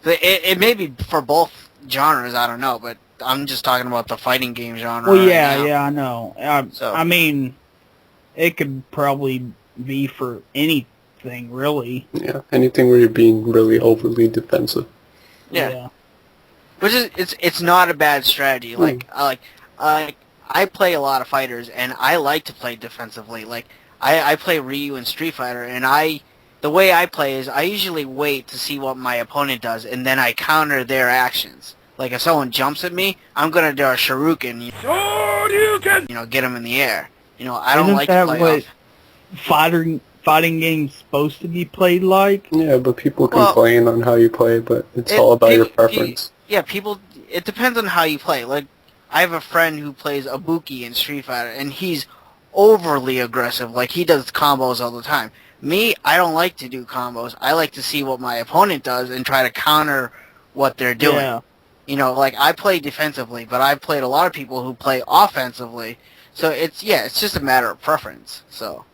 It may be for both genres, I don't know, but I'm just talking about the fighting game genre. Well, yeah, right now. yeah, I know. I mean, it could probably be for anything, really. Yeah, anything where you're being really overly defensive. Yeah. Which is, it's not a bad strategy. Like, I play a lot of fighters, and I like to play defensively. Like, I play Ryu in Street Fighter, and the way I play is I usually wait to see what my opponent does, and then I counter their actions. Like, if someone jumps at me, I'm going to do a Shoryuken, get them in the air. I don't like to play what fighting games supposed to be played like? Yeah, but people complain on how you play, but it's all about your preference. It depends on how you play. Like, I have a friend who plays Ibuki in Street Fighter, and he's overly aggressive. Like, he does combos all the time. Me, I don't like to do combos. I like to see what my opponent does and try to counter what they're doing. Yeah. Like, I play defensively, but I've played a lot of people who play offensively. So it's just a matter of preference. So.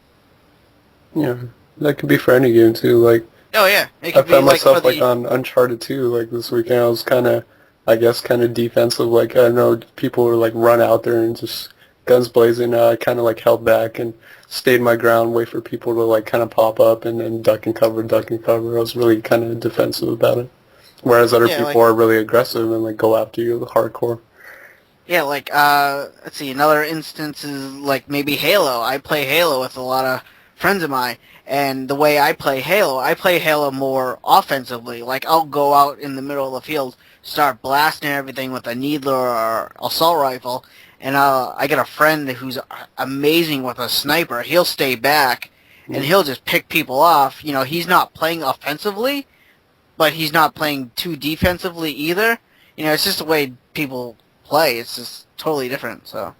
Yeah, that could be for any game too. Like, oh yeah, I found myself like on Uncharted 2. Like this weekend, I was kind of defensive. Like, I know people were like run out there and just guns blazing. I kind of like held back and stayed my ground, wait for people to like kind of pop up and then duck and cover. I was really kind of defensive about it. Whereas other people are really aggressive and like go after you hardcore. Yeah, like, let's see, another instance is like maybe Halo. I play Halo with a lot of friends of mine, and the way I play Halo more offensively. Like, I'll go out in the middle of the field, start blasting everything with a needler or assault rifle, and I get a friend who's amazing with a sniper. He'll stay back, and he'll just pick people off. He's not playing offensively, but he's not playing too defensively either. It's just the way people play. It's just totally different, so.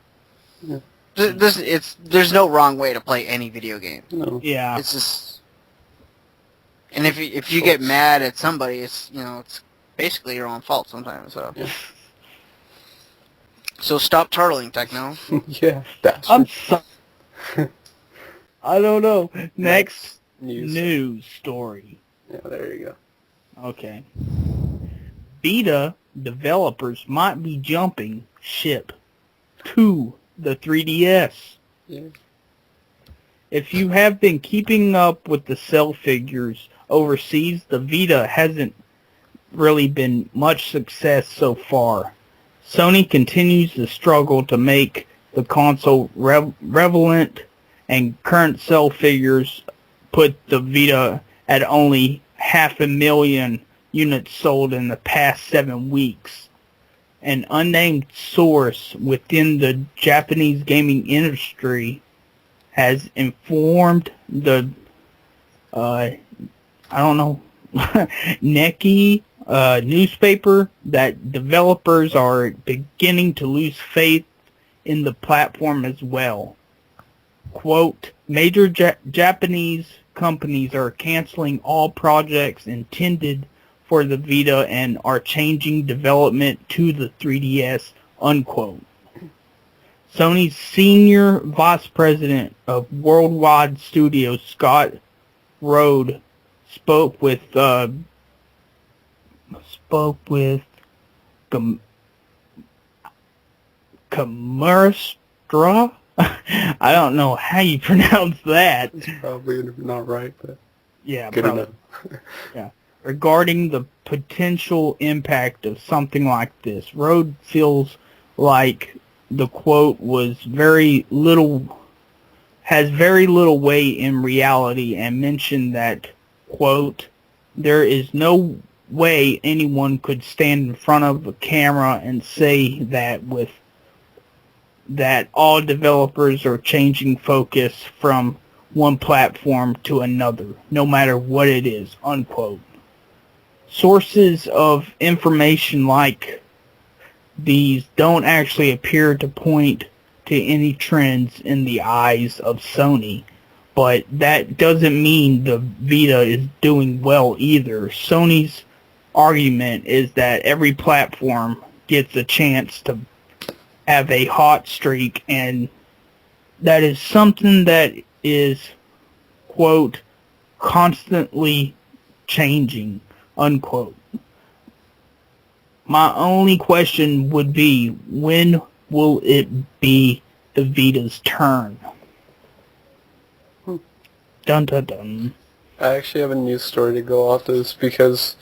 Yeah. There's no wrong way to play any video game. No. Yeah. It's just, and if you get mad at somebody, it's it's basically your own fault sometimes. So. Yeah. So stop turtling, Techno. Yeah. I'm sorry. I don't know. Next news story. Yeah, there you go. Okay. Vita developers might be jumping ship to the 3DS. Yeah. If you have been keeping up with the sell figures overseas, the Vita hasn't really been much success so far. Sony continues to struggle to make the console relevant, and current sell figures put the Vita at only 500,000 units sold in the past 7 weeks. An unnamed source within the Japanese gaming industry has informed the Neki newspaper that developers are beginning to lose faith in the platform as well. Quote, major Japanese companies are canceling all projects intended for the Vita and are changing development to the 3DS, unquote. Sony's Senior Vice President of Worldwide Studios, Scott Rode, spoke with Commerstra. I don't know how you pronounce that. It's probably not right, but yeah, good probably. enough. Yeah. Regarding the potential impact of something like this, Rode feels like the quote has very little weight in reality, and mentioned that, quote, there is no way anyone could stand in front of a camera and say that all developers are changing focus from one platform to another, no matter what it is, unquote. Sources of information like these don't actually appear to point to any trends in the eyes of Sony, but that doesn't mean the Vita is doing well either. Sony's argument is that every platform gets a chance to have a hot streak, and that is something that is, quote, constantly changing, unquote. My only question would be, when will it be the Vita's turn? Dun dun dun. I actually have a news story to go off this because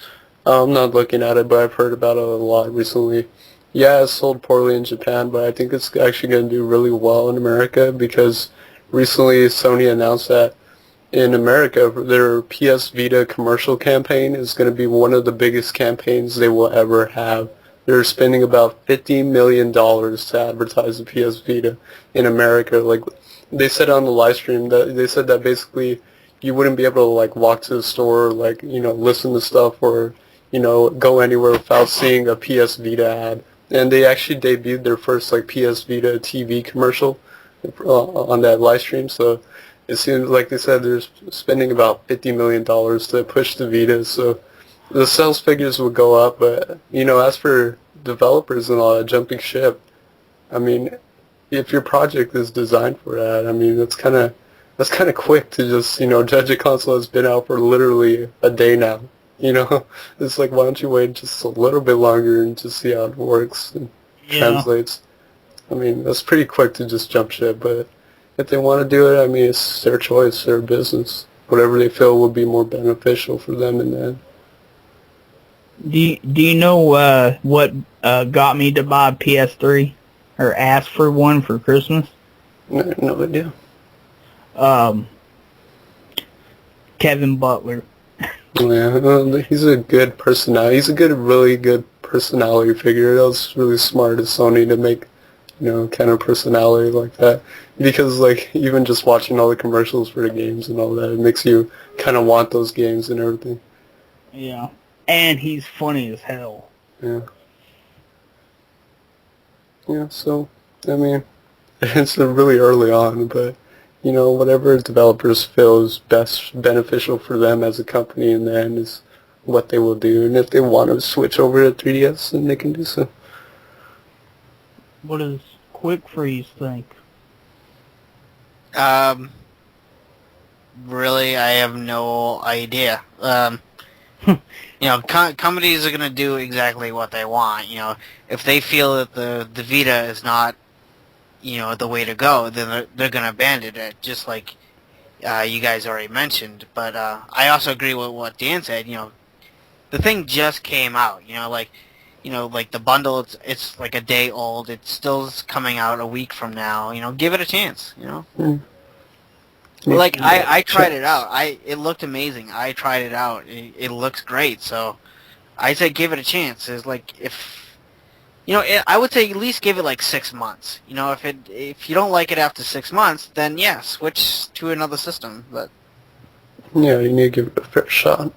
I'm not looking at it, but I've heard about it a lot recently. Yeah, it's sold poorly in Japan, but I think it's actually going to do really well in America because recently Sony announced that in America their PS Vita commercial campaign is going to be one of the biggest campaigns they will ever have. They're spending about $50 million to advertise the PS Vita in America. Like they said on the live stream, that they said that basically you wouldn't be able to like walk to the store, like, you know, listen to stuff or, you know, go anywhere without seeing a PS Vita ad. And they actually debuted their first like PS Vita TV commercial on that live stream. So it seems like they said they're spending about $50 million to push the Vita. So the sales figures will go up. But, you know, as for developers and all that jumping ship, I mean, if your project is designed for that, I mean, that's kind of quick to just, you know, judge a console that's been out for literally a day now. You know, it's like, why don't you wait just a little bit longer and just see how it works and translates. I mean, that's pretty quick to just jump ship, but if they want to do it, I mean, it's their choice, their business. Whatever they feel will be more beneficial for them in the end. Do you know what got me to buy a PS3 or ask for one for Christmas? No idea. Kevin Butler. Yeah, he's a good personality. He's a really good personality figure. That was really smart of Sony to make, you know, kind of personality like that. Because, like, even just watching all the commercials for the games and all that, it makes you kind of want those games and everything. Yeah. And he's funny as hell. Yeah. Yeah, so, I mean, it's really early on, but, you know, whatever developers feel is best beneficial for them as a company in the end is what they will do. And if they want to switch over to 3DS, then they can do so. What does Quick Freeze think? Really, I have no idea. You know, companies are going to do exactly what they want. You know, if they feel that the Vita is not, you know, the way to go, then they're going to abandon it. Just like, you guys already mentioned. But I also agree with what Dan said. The thing just came out. Like the bundle, it's like a day old. It's still coming out a week from now. Give it a chance. Like I tried it out. It looked amazing. I tried it out. It looks great. So I say give it a chance. It's like I would say at least give it like 6 months. If you don't like it after 6 months, then yeah, switch to another system. But Yeah, you need to give it a fair shot.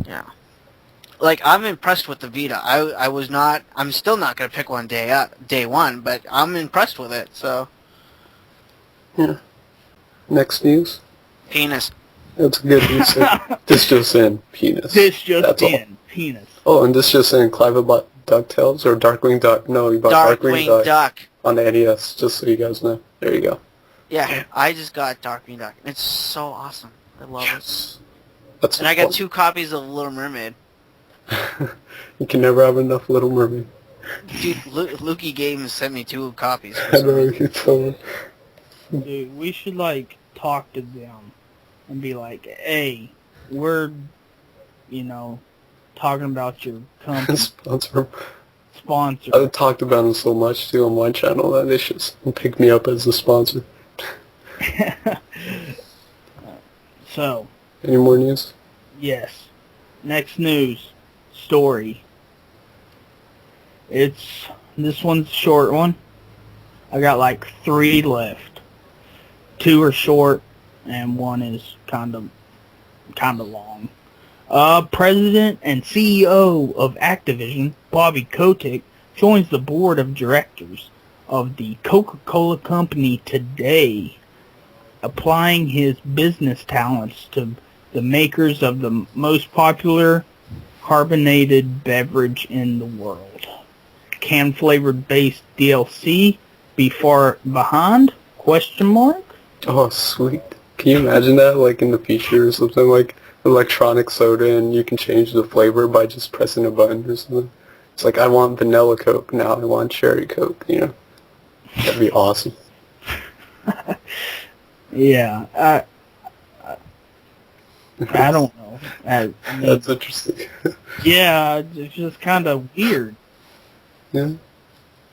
yeah, like I'm impressed with the Vita. I'm still not gonna pick one day one, but I'm impressed with it. So Yeah. Next news. penis. That's a good news. This just in, penis. This just That's in, penis. Oh, and this just in, Clive bought DuckTales, or Darkwing Duck. No, he bought Darkwing Duck. on the NES, just so you guys know. There you go. Yeah, I just got Darkwing Duck. It's so awesome. I love it. That's And I got 2 copies of Little Mermaid. You can never have enough Little Mermaid. Dude, Lukey Games sent me 2 copies. I know, you told me. Dude, we should, like, talk to them and be like, hey, we're, talking about your company Sponsor. sponsor. I've talked about them so much, too, on my channel that they should pick me up as a sponsor. So, Any more news? yes. Next news story. This one's a short one. I got like 3 left. 2 are short, and 1 is kind of long. President and CEO of Activision, Bobby Kotick, joins the board of directors of the Coca-Cola Company today, applying his business talents to the makers of the most popular carbonated beverage in the world. Can flavored based DLC be far behind? Question mark? Oh, sweet. Can you imagine that, like, in the future or something, like electronic soda, and you can change the flavor by just pressing a button or something? It's like, I want vanilla Coke, now I want cherry Coke, That'd be awesome. Yeah, I don't know. That's interesting. Yeah, it's just kind of weird. Yeah.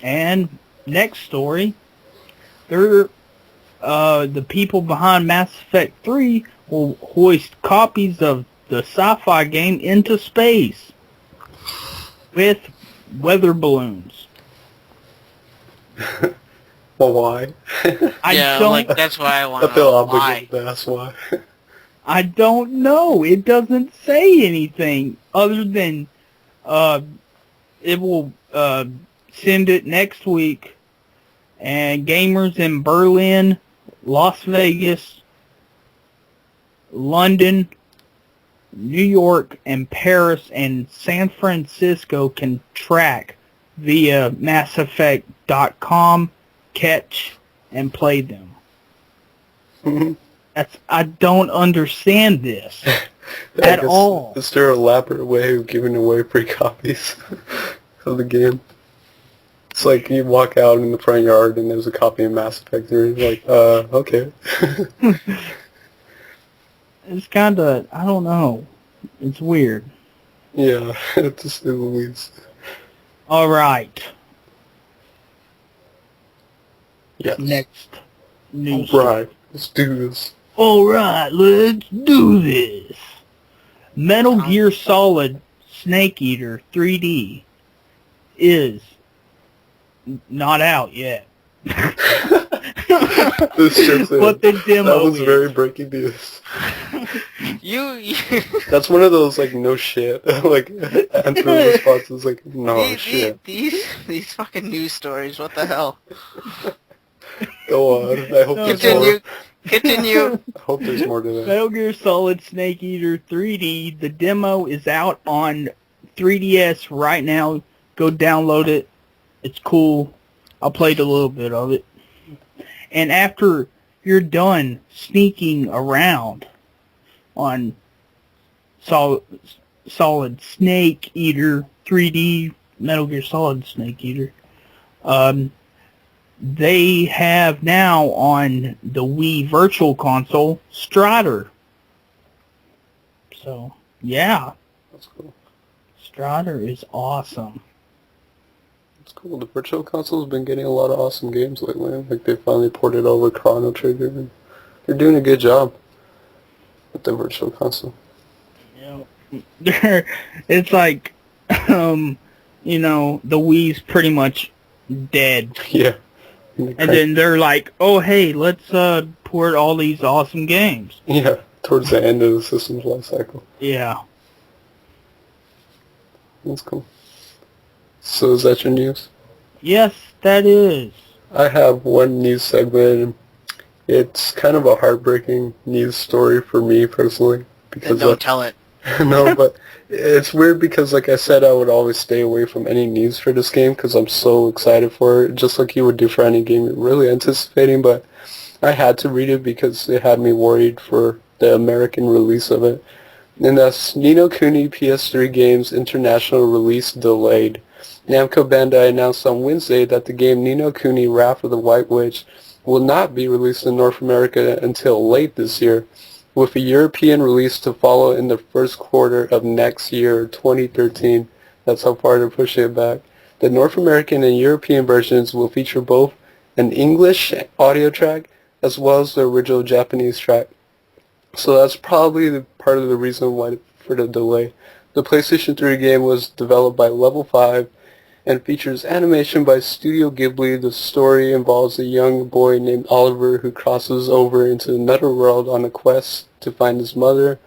And next story, the people behind Mass Effect 3 will hoist copies of the sci-fi game into space with weather balloons. Well, why? That's why I want I to feel know why. obligated to ask why. I don't know. It doesn't say anything other than it will send it next week, and gamers in Berlin, Las Vegas, London, New York, and Paris, and San Francisco can track via MassEffect.com, catch, and play them. I don't understand this at all. Is there an elaborate way of giving away free copies of the game? It's like you walk out in the front yard and there's a copy of Mass Effect 3, and you're like, okay. It's kind of, I don't know. It's weird. Yeah, to say the least. All right. Yes. Next news. Right, let's do this. All right, let's do this. Metal Gear Solid Snake Eater 3D is not out yet. This just What the demo That was is. very breaking news. You That's one of those, like, no shit. Like, answer responses, like, no shit. these fucking news stories. What the hell? Go on. I hope there's more. Continue. I hope there's more to that. Metal Gear Solid Snake Eater 3D. The demo is out on 3DS right now. Go download it. It's cool. I played a little bit of it. And after you're done sneaking around on Solid Snake Eater 3D, Metal Gear Solid Snake Eater, they have now on the Wii Virtual Console Strider. So, yeah. That's cool. Strider is awesome. It's cool. The Virtual Console's been getting a lot of awesome games lately. Like, they finally ported over Chrono Trigger. And they're doing a good job with the Virtual Console. It's like, you know, the Wii's pretty much dead. Yeah. And then they're like, oh, hey, let's port all these awesome games. Yeah, towards the end of the system's life cycle. Yeah. That's cool. So is that your news? Yes, that is. I have one news segment. It's kind of a heartbreaking news story for me personally. Then don't tell it. No, but it's weird because, like I said, I would always stay away from any news for this game because I'm so excited for it, just like you would do for any game you're really anticipating, but I had to read it because it had me worried for the American release of it. And that's Ni no Kuni PS3 game's international release delayed. Namco Bandai announced on Wednesday that the game Ni no Kuni Wrath of the White Witch will not be released in North America until late this year, with a European release to follow in the first quarter of next year, 2013. That's how far they're pushing it back. The North American and European versions will feature both an English audio track as well as the original Japanese track. So that's probably part of the reason why for the delay. The PlayStation 3 game was developed by Level 5 and features animation by Studio Ghibli. The story involves a young boy named Oliver who crosses over into another world on a quest to find his mother.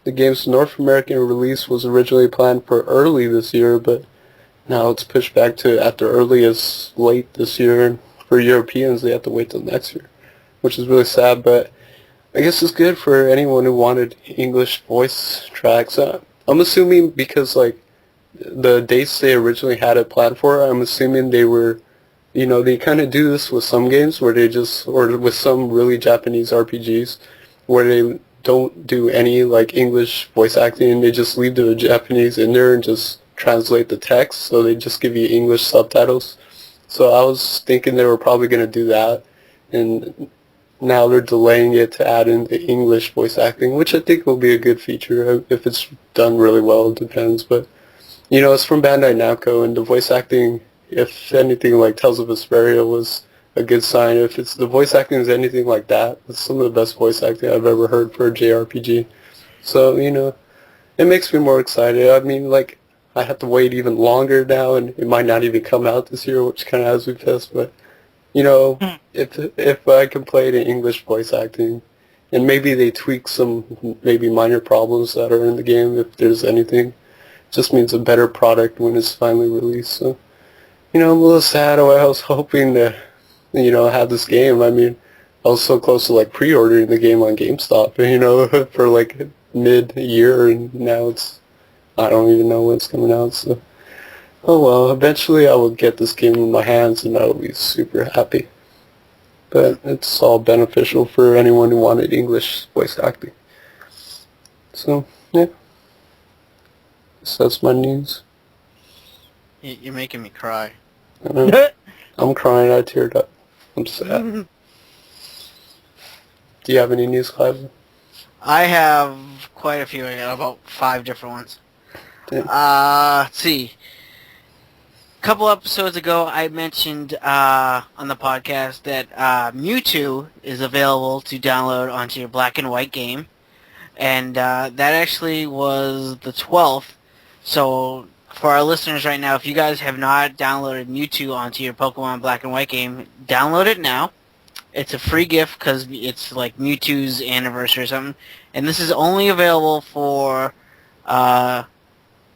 The game's North American release was originally planned for early this year, but now it's pushed back to at the earliest late this year. For Europeans, they have to wait till next year, which is really sad, but I guess it's good for anyone who wanted English voice tracks. I'm assuming because, like, the dates they originally had it planned for, I'm assuming they were, you know, they kind of do this with some games where they just, or with some really Japanese RPGs, where they don't do any, like, English voice acting, they just leave the Japanese in there and just translate the text, so they just give you English subtitles. So I was thinking they were probably going to do that, and now they're delaying it to add in the English voice acting, which I think will be a good feature if it's done really well. It depends, but you know, it's from Bandai Namco, and the voice acting, if anything, like Tales of Vesperia was a good sign. If it's the voice acting is anything like that, it's some of the best voice acting I've ever heard for a JRPG. So, you know, it makes me more excited. I mean, like, I have to wait even longer now, and it might not even come out this year, which kind of has me pissed, but you know, if I can play it in English voice acting, and maybe they tweak some maybe minor problems that are in the game, if there's anything, it just means a better product when it's finally released. So, you know, I'm a little sad. I was hoping to, you know, have this game. I mean, I was so close to, like, pre-ordering the game on GameStop, you know, for, like, mid-year, and now it's, I don't even know when it's coming out, so. Oh well, eventually I will get this game in my hands and I will be super happy. But it's all beneficial for anyone who wanted English voice acting. So, yeah. So that's my news. You're making me cry. I'm crying, I teared up. I'm sad. Do you have any news, Clive? I have quite a few. I got about 5 different ones. Let's see. Couple episodes ago, I mentioned on the podcast that Mewtwo is available to download onto your black and white game, and that actually was the 12th. So for our listeners right now, if you guys have not downloaded Mewtwo onto your Pokemon black and white game, download it now. It's a free gift because it's like Mewtwo's anniversary or something, and this is only available for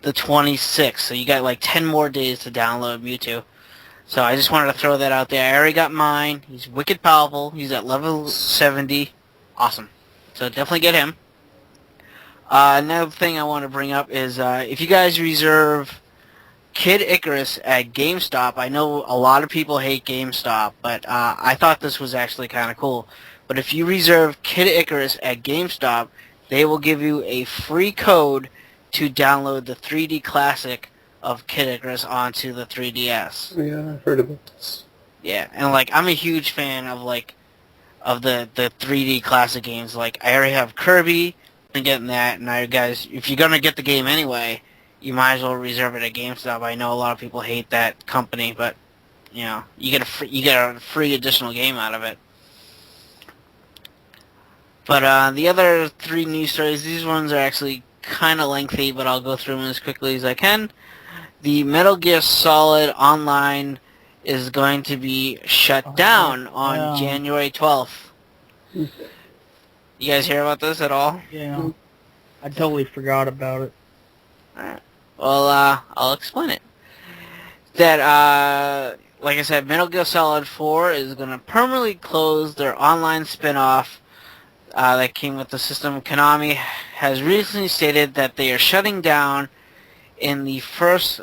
the 26th, so you got like 10 more days to download Mewtwo. So I just wanted to throw that out there. I already got mine. He's wicked powerful. He's at level 70. Awesome. So definitely get him. Another thing I want to bring up is if you guys reserve Kid Icarus at GameStop, I know a lot of people hate GameStop, but I thought this was actually kind of cool. But if you reserve Kid Icarus at GameStop, they will give you a free code to download the 3D Classic of Kid Icarus onto the 3DS. Yeah, I heard about this. Yeah, and like I'm a huge fan of of the 3D classic games. Like I already have Kirby, I'm getting that, and now you guys, if you're gonna get the game anyway, you might as well reserve it at GameStop. I know a lot of people hate that company, but you know you get a free additional game out of it. But the other three news stories, these ones are actually kind of lengthy, but I'll go through them as quickly as I can. The Metal Gear Solid Online is going to be shut down on January 12th. You guys hear about this at all? Yeah. I totally forgot about it. Alright. Well, I'll explain it. That, like I said, Metal Gear Solid 4 is going to permanently close their online spin-off that came with the system. Konami has recently stated that they are shutting down they're first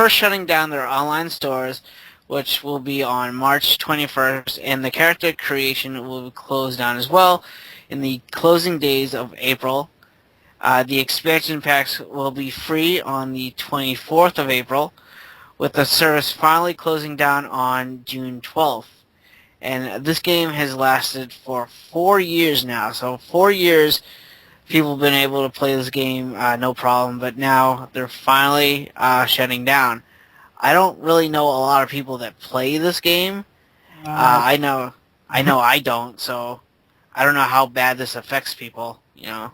shutting down their online stores, which will be on March 21st, and the character creation will be closed down as well in the closing days of April. The expansion packs will be free on the 24th of April, with the service finally closing down on June 12th. And this game has lasted for 4 years now, so 4 years people have been able to play this game no problem, but now they're finally shutting down. I don't really know a lot of people that play this game. I know I don't, so I don't know how bad this affects people, you know.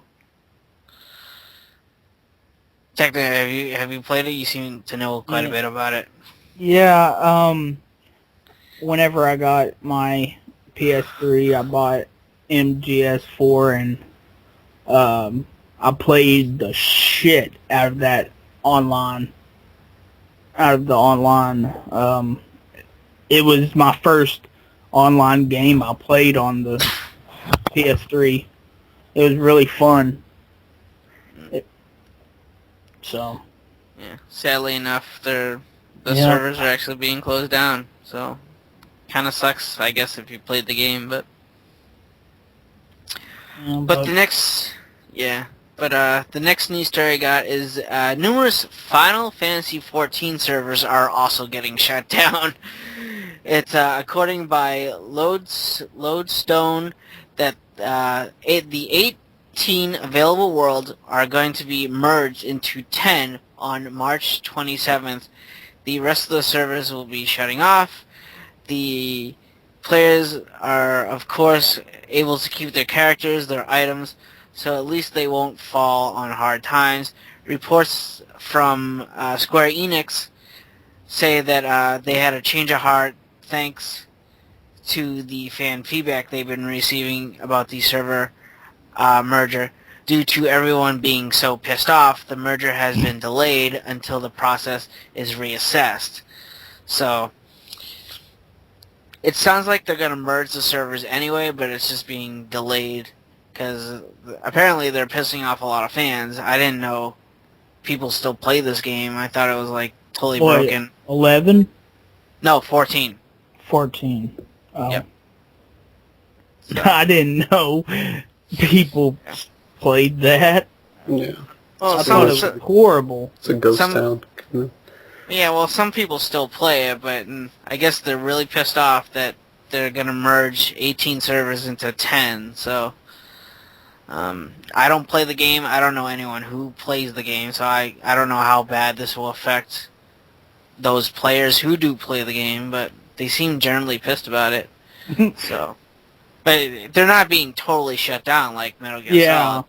Techno, have you played it? You seem to know quite a bit about it. Yeah, whenever I got my PS3, I bought MGS4, and I played the shit out of that online. Out of the online. It was my first online game I played on the PS3. It was really fun. So. Yeah. Sadly enough, the servers are actually being closed down. So, kind of sucks, I guess, if you played the game, but. But the next news story I got is numerous Final Fantasy XIV servers are also getting shut down. It's according by Lodestone that the 18 available worlds are going to be merged into 10 on March 27th. The rest of the servers will be shutting off. The players are, of course, able to keep their characters, their items, so at least they won't fall on hard times. Reports from Square Enix say that they had a change of heart thanks to the fan feedback they've been receiving about the server merger. Due to everyone being so pissed off, the merger has been delayed until the process is reassessed. So, it sounds like they're going to merge the servers anyway, but it's just being delayed because apparently they're pissing off a lot of fans. I didn't know people still play this game. I thought it was like totally broken. 11? No, 14. 14. Oh. Yep. So. I didn't know people played that. Yeah. Well, I thought it was horrible. It's a ghost town. Yeah, well, some people still play it, but I guess they're really pissed off that they're going to merge 18 servers into 10, so I don't play the game. I don't know anyone who plays the game, so I don't know how bad this will affect those players who do play the game, but they seem generally pissed about it. So, but they're not being totally shut down like Metal Gear Solid.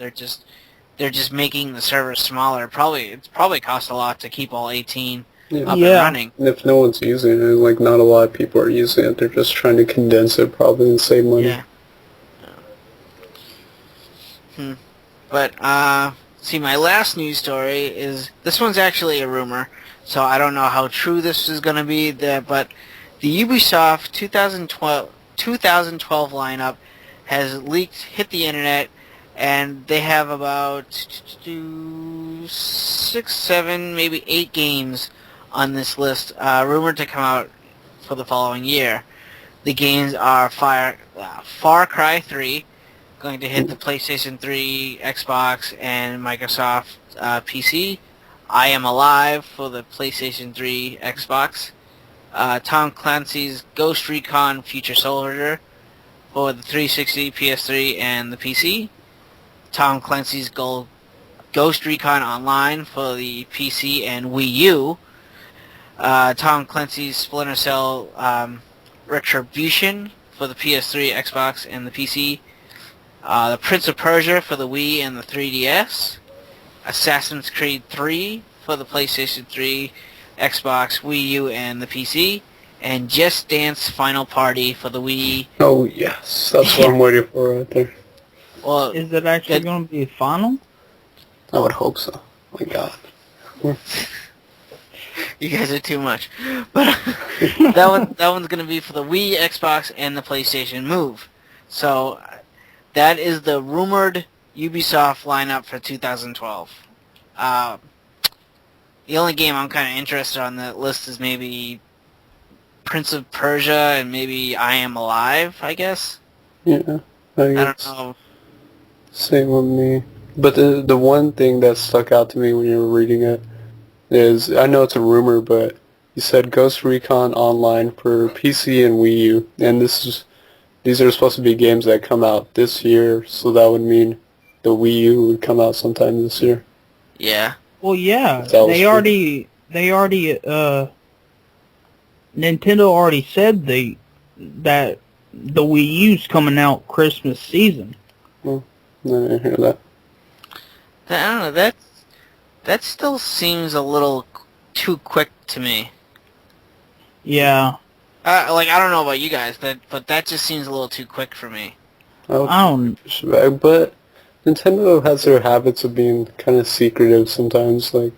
They're just making the servers smaller. It's probably cost a lot to keep all 18 up and running. And if no one's using it, like not a lot of people are using it, they're just trying to condense it probably and save money. Yeah. But, see, my last news story is, this one's actually a rumor, so I don't know how true this is going to be, but the Ubisoft 2012 lineup has hit the internet, and they have about 6, 7, maybe 8 games on this list, rumored to come out for the following year. The games are Far Cry 3, going to hit the PlayStation 3, Xbox, and Microsoft PC. I Am Alive for the PlayStation 3, Xbox. Tom Clancy's Ghost Recon Future Soldier for the 360, PS3, and the PC. Tom Clancy's Ghost Recon Online for the PC and Wii U. Tom Clancy's Splinter Cell Retribution for the PS3, Xbox, and the PC. The Prince of Persia for the Wii and the 3DS. Assassin's Creed 3 for the PlayStation 3, Xbox, Wii U, and the PC. And Just Dance Final Party for the Wii. Oh, yes. That's what I'm waiting for right there. Well, Is it actually going to be final? I would hope so. Oh my God. you guys are too much. But that one's going to be for the Wii, Xbox, and the PlayStation Move. So that is the rumored Ubisoft lineup for 2012. The only game I'm kind of interested on the list is maybe Prince of Persia and maybe I Am Alive, I guess. Yeah. I don't know. Same with me. But the one thing that stuck out to me when you were reading it is, I know it's a rumor, but you said Ghost Recon Online for PC and Wii U, and these are supposed to be games that come out this year, so that would mean the Wii U would come out sometime this year. Yeah. Well, yeah, That was they true. already, Nintendo already said that the Wii U's coming out Christmas season. I didn't hear that. I don't know, that still seems a little too quick to me. Yeah, I don't know about you guys, but that just seems a little too quick for me. I don't. But Nintendo has their habits of being kind of secretive sometimes. Like,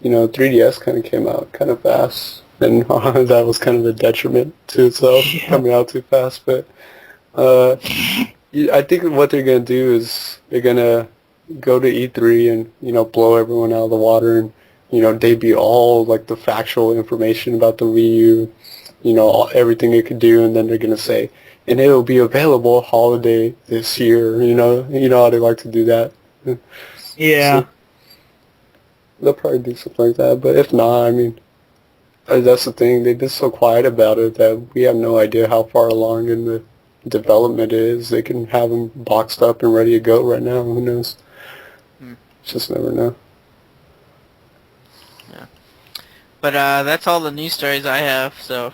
3DS kind of came out kind of fast, and that was kind of a detriment to itself, coming out too fast. But I think what they're going to do is they're going to go to E3 and, blow everyone out of the water and, debut all, like, the factual information about the Wii U, everything it could do, and then they're going to say, and it'll be available holiday this year, you know how they like to do that. Yeah. So they'll probably do something like that, but if not, I mean, that's the thing, they've been so quiet about it that we have no idea how far along in the development it is. They can have them boxed up and ready to go right now, who knows? Just never know. Yeah. But that's all the news stories I have, so...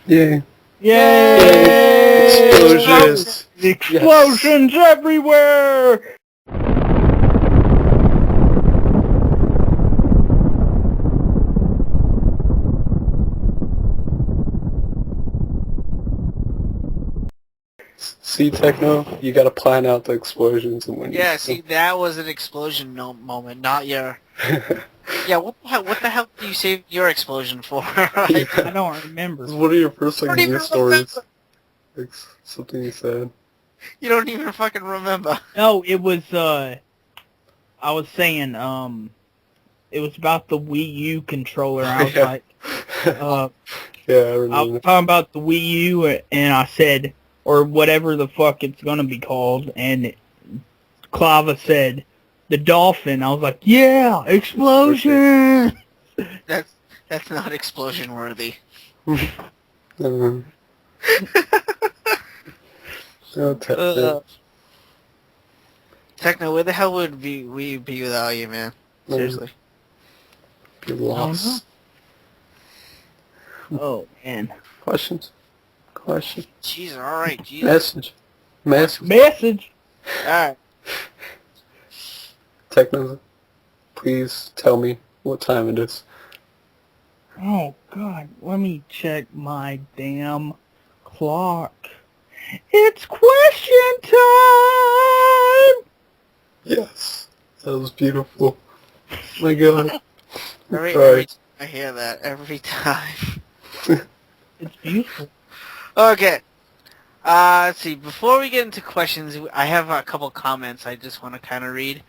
Yay. Yay! Explosions! Explosions everywhere! See, Techno, you gotta plan out the explosions and when Yeah, see, that was an explosion moment, not your... Yeah, what the hell do you save your explosion for? I don't remember. What are your first, like, Don't even news stories? remember. Like, something you said. You don't even fucking remember. No, it was, I was saying, it was about the Wii U controller. I was Yeah. like, Yeah, I I remember. was talking about the Wii U, and I said, or whatever the fuck it's gonna be called, and Clava said, the dolphin. I was like, yeah, explosion! That's not explosion worthy. Oh, Techno. Techno, where the hell would we be without you, man? Seriously. Be lost. Oh, man. Questions? Jeez, alright, jeez. Message. Message! Alright. Techno, please tell me what time it is. Oh, God. Let me check my damn clock. It's question time! Yes. That was beautiful. My God. Every Right. time I hear that, every time. It's beautiful. Okay. Let's see. Before we get into questions, I have a couple comments I just want to kind of read.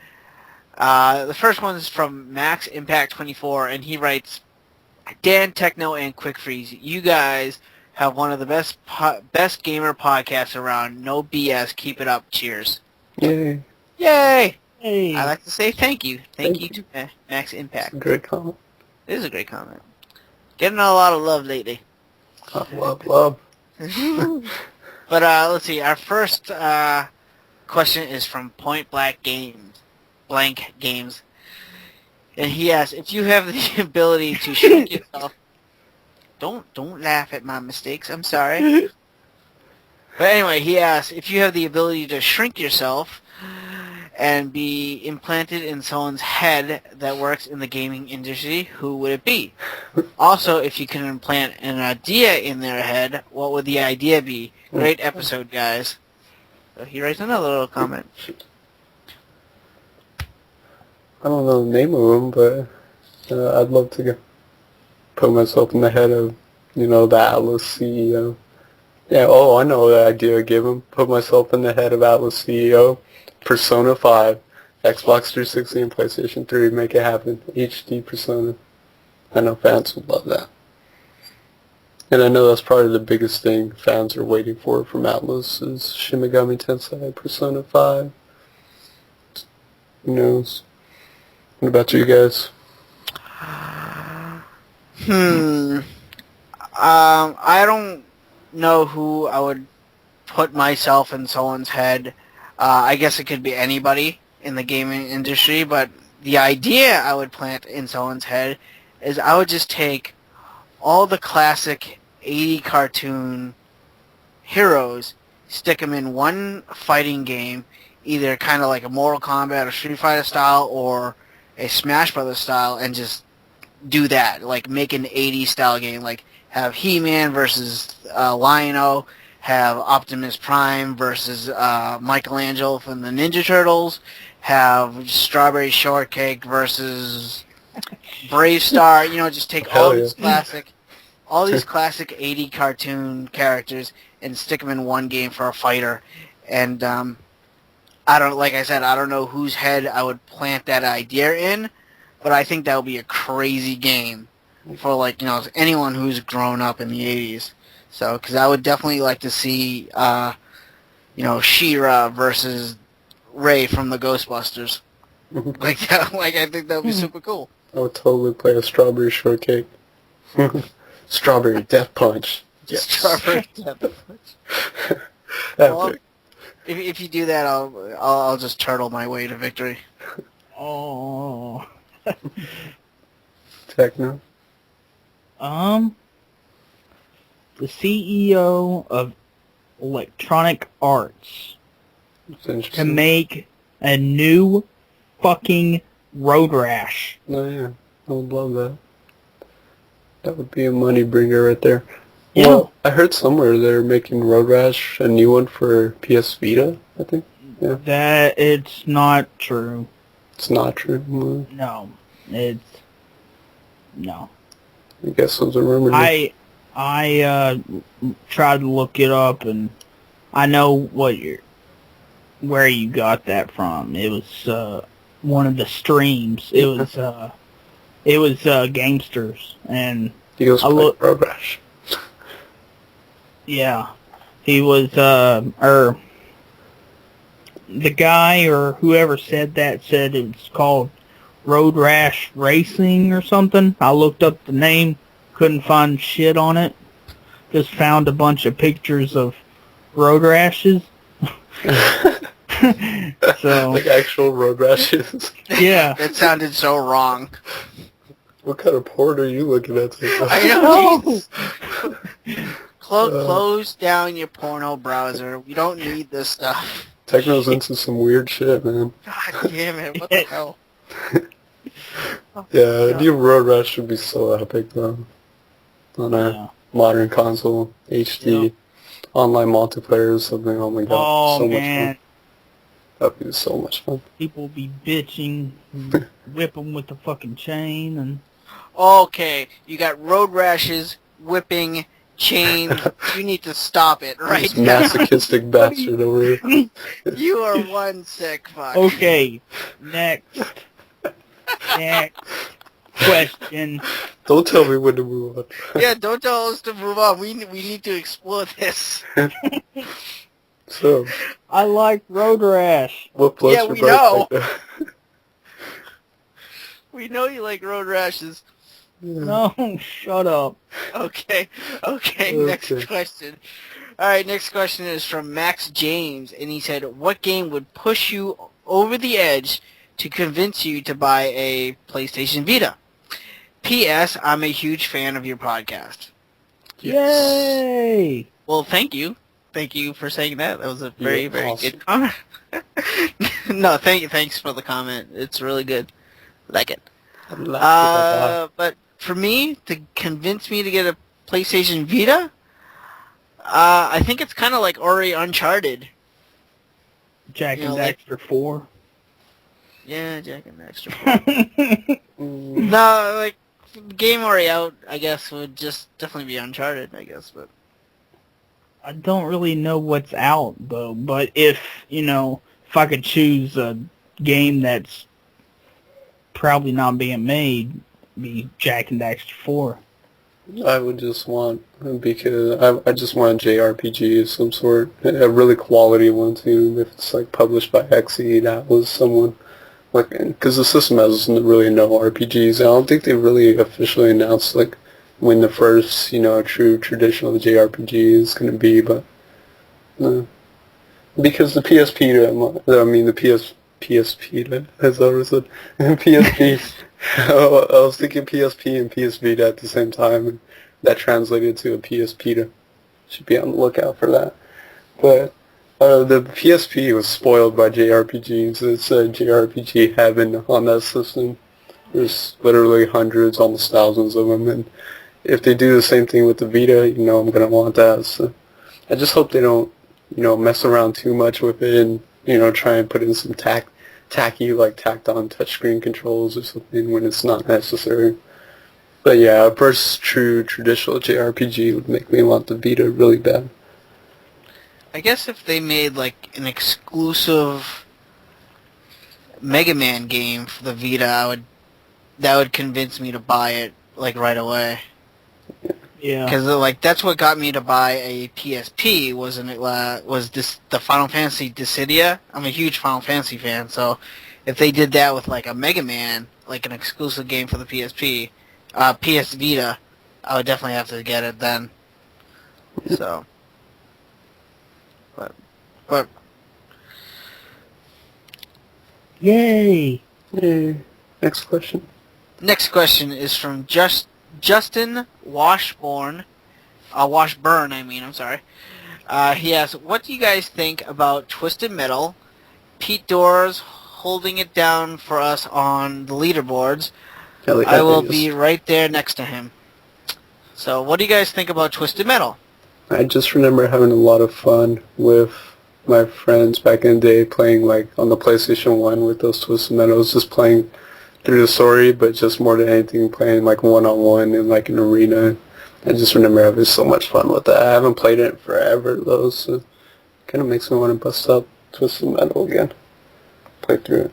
The first one is from Max Impact 24, and he writes, Dan, Techno, and Quick Freeze, you guys have one of the best gamer podcasts around. No BS. Keep it up. Cheers. Yay. Yay! Hey. I'd like to say thank you. Thank you you. to Max Impact. Great comment. It is a great comment. Getting a lot of love lately. Love. But let's see. Our first question is from Point Blank Games, and he asks, if you have the ability to shrink yourself. Don't laugh at my mistakes. I'm sorry. But anyway, he asks, if you have the ability to shrink yourself and be implanted in someone's head that works in the gaming industry, who would it be? Also, if you can implant an idea in their head, what would the idea be? Great episode, guys. So he writes another little comment. I don't know the name of him, but I'd love to put myself in the head of, the Atlas CEO. Yeah, I know the idea I gave him. Put myself in the head of Atlas CEO, Persona 5, Xbox 360 and PlayStation 3, make it happen. HD Persona. I know fans would love that. And I know that's probably the biggest thing fans are waiting for from Atlas is Shin Megami Tensei Persona 5. Who knows? What about you guys? I don't know who I would put myself in someone's head. I guess it could be anybody in the gaming industry, but the idea I would plant in someone's head is I would just take all the classic 80 cartoon heroes, stick them in one fighting game, either kind of like a Mortal Kombat or Street Fighter style or a Smash Brothers style, and just do that. Like make an 80s style game, like have He-Man versus Lion-O, have Optimus Prime versus Michelangelo from the Ninja Turtles, have Strawberry Shortcake versus Brave Star. Just take all these classic 80 cartoon characters and stick them in one game for a fighter. And I don't know whose head I would plant that idea in, but I think that would be a crazy game for anyone who's grown up in the 80s. So, because I would definitely like to see, She-Ra versus Ray from the Ghostbusters. I think that would be super cool. I would totally play a Strawberry Shortcake. Strawberry Death Punch. Yes. Strawberry Death Punch. Well, if you do that, I'll just turtle my way to victory. Oh. Techno. The CEO of Electronic Arts to make a new fucking Road Rash. Oh yeah, I would love that. That would be a money bringer right there. Yeah. Well, I heard somewhere they're making Road Rash a new one for PS Vita, I think. Yeah. That it's not true. It's not true. No. No. I guess it was a rumor. I tried to look it up, and I know where you got that from. It was one of the streams. It was Gamesters, and He goes play Road Rash. Yeah, he was the guy or whoever said it's called Road Rash Racing or something. I looked up the name, couldn't find shit on it. Just found a bunch of pictures of road rashes. So like actual road rashes. Yeah. That sounded so wrong. What kind of porn are you looking at? I know. Close down your porno browser. We don't need this stuff. Techno's into some weird shit, man. God damn it! What the hell? Yeah, new Road Rash would be so epic, though. On a modern console, HD, online multiplayer or something. Oh my god, so man. much fun. That'd be so much fun. People be bitching, whip them with the fucking chain, and... Okay, you got road rashes, whipping, chain. You need to stop it right now. Masochistic bastard over here. You are one sick fuck. Okay, next question. Don't tell me when to move on. Yeah, don't tell us to move on. We need to explore this. So, I like Road Rash. what blows Yeah, your we boat know. like that? We know you like road rashes. No, shut up. Okay, Okay. next question. Alright, next question is from Max James, and he said, what game would push you over the edge to convince you to buy a PlayStation Vita? P.S. I'm a huge fan of your podcast. Yay! Well, thank you. Thank you for saying that. That was a very, very awesome. good comment. No, thanks for the comment. It's really good. Like it. But for me, to convince me to get a PlayStation Vita, I think it's kind of like already Uncharted. Jack You and know, like- Daxter 4. Yeah, Jack and Daxter. No, like, game already out, I guess, would just definitely be Uncharted, I guess, but... I don't really know what's out, though, but if I could choose a game that's probably not being made, it'd be Jack and Daxter 4. I would just want, because I just want a JRPG of some sort, a really quality one too. If it's like published by XE, that was someone like, because the system has really no RPGs. I don't think they really officially announced like when the first true traditional JRPG is going to be, but because the PSP, I mean the PSP, as I always said, PSP. I was thinking PSP and PS Vita at the same time, and that translated to a PS Vita. Should be on the lookout for that. But the PSP was spoiled by JRPGs. It's a JRPG heaven on that system. There's literally hundreds, almost thousands of them, and if they do the same thing with the Vita, I'm gonna want that. So I just hope they don't, mess around too much with it, and try and put in some tacky, like tacked-on touchscreen controls or something when it's not necessary. But yeah, a first true traditional JRPG would make me want the Vita really bad. I guess if they made, like, an exclusive Mega Man game for the Vita, that would convince me to buy it, like, right away. Yeah. Because like that's what got me to buy a PSP was the Final Fantasy Dissidia. I'm a huge Final Fantasy fan, so if they did that with like a Mega Man, like an exclusive game for the PSP, PS Vita, I would definitely have to get it then. So, but Yay! Yay. Next question. Next question is from Justin Washburn, I'm sorry. He asks, what do you guys think about Twisted Metal? Pete Doors holding it down for us on the leaderboards. I will be right there next to him. So what do you guys think about Twisted Metal? I just remember having a lot of fun with my friends back in the day playing like on the PlayStation 1 with those Twisted Metals, just playing through the story, but just more than anything playing like one-on-one in like an arena. I just remember having so much fun with that. I haven't played it in forever though, so it kind of makes me want to bust up Twisted Metal again. Play through it.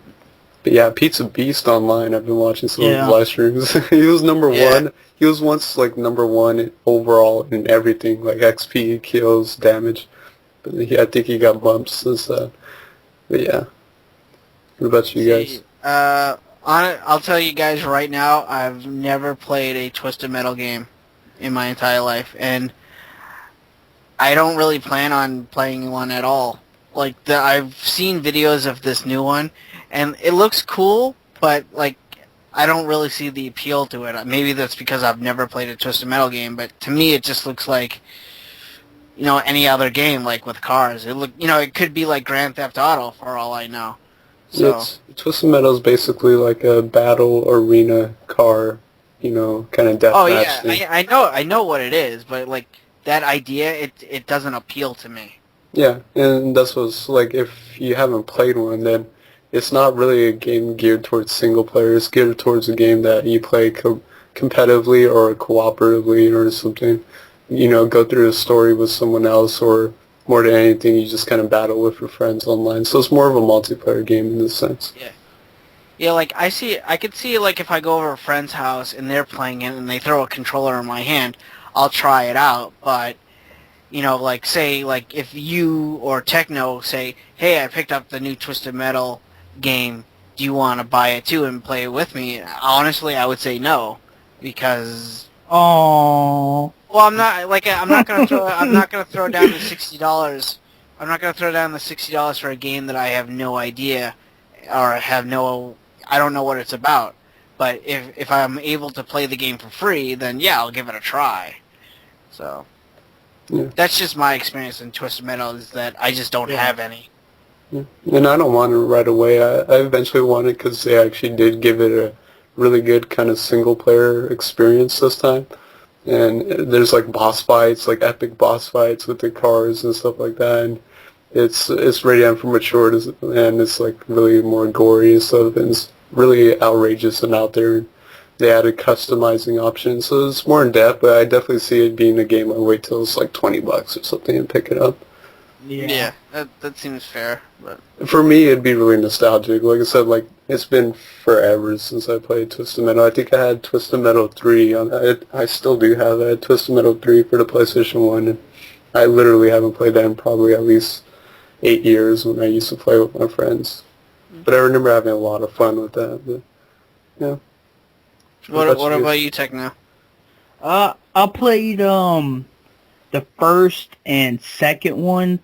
But yeah, Pete's a beast online. I've been watching some of his live streams. He was number one. He was once like number one overall in everything, like XP, kills, damage. But I think he got bumped since that. But yeah. What about you guys? I'll tell you guys right now, I've never played a Twisted Metal game in my entire life, and I don't really plan on playing one at all. Like, I've seen videos of this new one, and it looks cool, but, like, I don't really see the appeal to it. Maybe that's because I've never played a Twisted Metal game, but to me it just looks like, any other game, like, with cars. It could be like Grand Theft Auto, for all I know. So. Twisted Metal is basically like a battle arena car, kind of deathmatch thing. I know what it is, but like that idea, it doesn't appeal to me. Yeah, and that's what's like. If you haven't played one, then it's not really a game geared towards single player. It's geared towards a game that you play competitively or cooperatively or something. Go through a story with someone else, or more than anything, you just kind of battle with your friends online. So it's more of a multiplayer game in this sense. Yeah. Yeah, like, I could see, like, if I go over a friend's house and they're playing it and they throw a controller in my hand, I'll try it out, but, like, say, like, if you or Techno say, hey, I picked up the new Twisted Metal game, do you want to buy it too and play it with me? Honestly, I would say no, because Oh, well, I'm not gonna throw down the $60. I'm not gonna throw down the $60 for a game that I have no idea or I don't know what it's about. But if I'm able to play the game for free, then yeah, I'll give it a try. So Yeah. that's just my experience in Twisted Metal, is that I just don't have any. Yeah. And I don't want it right away. I eventually want it because they actually did give it a really good kind of single-player experience this time. And there's like boss fights, like epic boss fights with the cars and stuff like that. And it's rated M for mature, and it's like really more gory and stuff, and it's really outrageous and out there. They added customizing options, so it's more in depth. But I definitely see it being a game. I wait till it's like $20 or something and pick it up. Yeah, that seems fair. But For me, it'd be really nostalgic. Like I said, like it's been forever since I played Twisted Metal. I think I had Twisted Metal 3. I still do have that Twisted Metal 3 for the PlayStation 1. And I literally haven't played that in probably at least 8 years when I used to play with my friends. But I remember having a lot of fun with that. But, yeah. what about you, Techno? I played the first and second one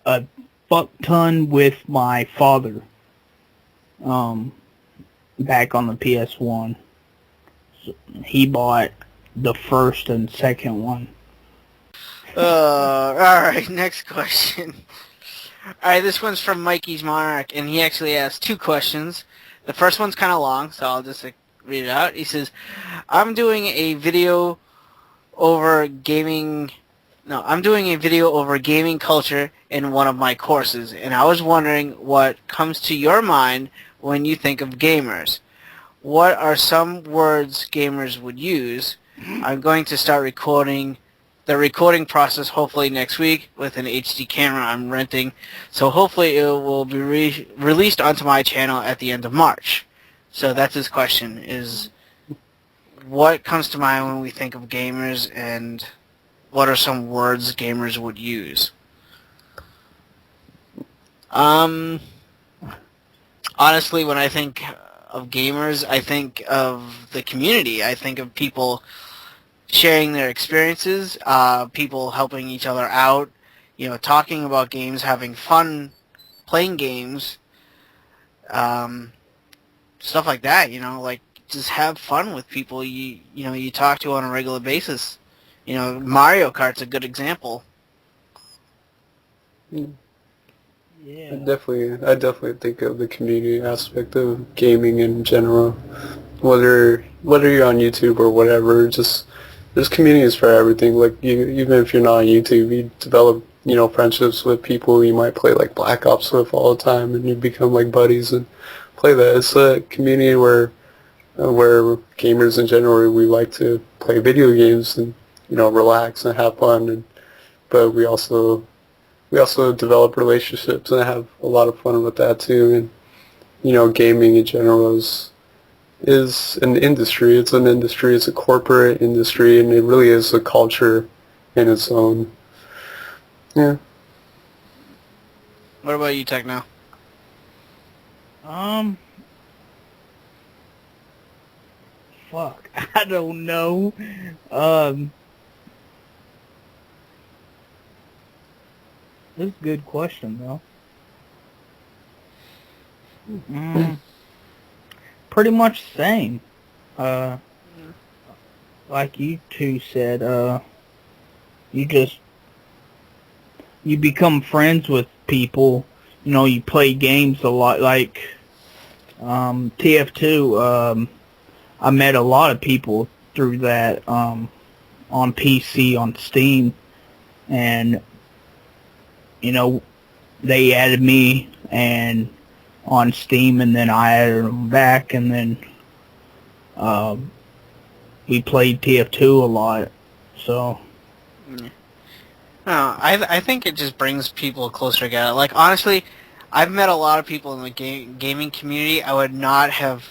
a fuck ton with my father. Back on the PS1. So he bought the first and second one. Alright, next question. Alright, this one's from Mikey's Monarch, and he actually asked 2 questions. The first one's kind of long, so I'll just read it out. He says, I'm doing a video over gaming culture in one of my courses, and I was wondering what comes to your mind when you think of gamers. What are some words gamers would use? I'm going to start recording the recording process hopefully next week with an HD camera I'm renting, so hopefully it will be released onto my channel at the end of March. So that's his question, is what comes to mind when we think of gamers, and what are some words gamers would use? Honestly, when I think of gamers, I think of the community. I think of people sharing their experiences, people helping each other out, talking about games, having fun playing games, stuff like that, like just have fun with people you talk to on a regular basis. Mario Kart's a good example. Yeah. I definitely think of the community aspect of gaming in general. Whether you're on YouTube or whatever, just there's communities for everything. Like even if you're not on YouTube, you develop friendships with people you might play like Black Ops with all the time, and you become like buddies and play that. It's a community where gamers in general, we like to play video games and relax and have fun, but we also develop relationships and have a lot of fun with that too. And gaming in general is an industry. It's an industry. It's a corporate industry, and it really is a culture in its own. Yeah. What about you, Techno? Fuck, I don't know. That's a good question, though. Pretty much the same. Like you two said, you become friends with people. You play games a lot. Like TF2, I met a lot of people through that on PC, on Steam, and they added me and on Steam, and then I added them back, and then we played TF2 a lot. So I think it just brings people closer together. Like, honestly, I've met a lot of people in the gaming community I would not have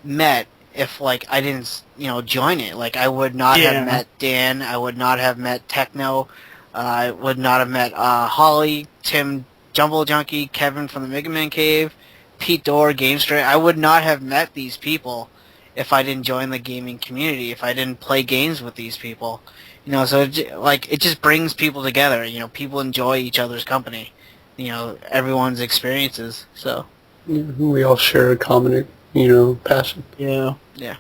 met if, like, I didn't, join it. Like, I would not have met Dan. I would not have met Techno. I would not have met Holly, Tim, Jumble Junkie, Kevin from the Mega Man Cave, Pete Dorr, Game Straight. I would not have met these people if I didn't join the gaming community, if I didn't play games with these people. You know, so it just brings people together. You know, people enjoy each other's company. You know, everyone's experiences. So Yeah, we all share a common, passion. Yeah. yeah.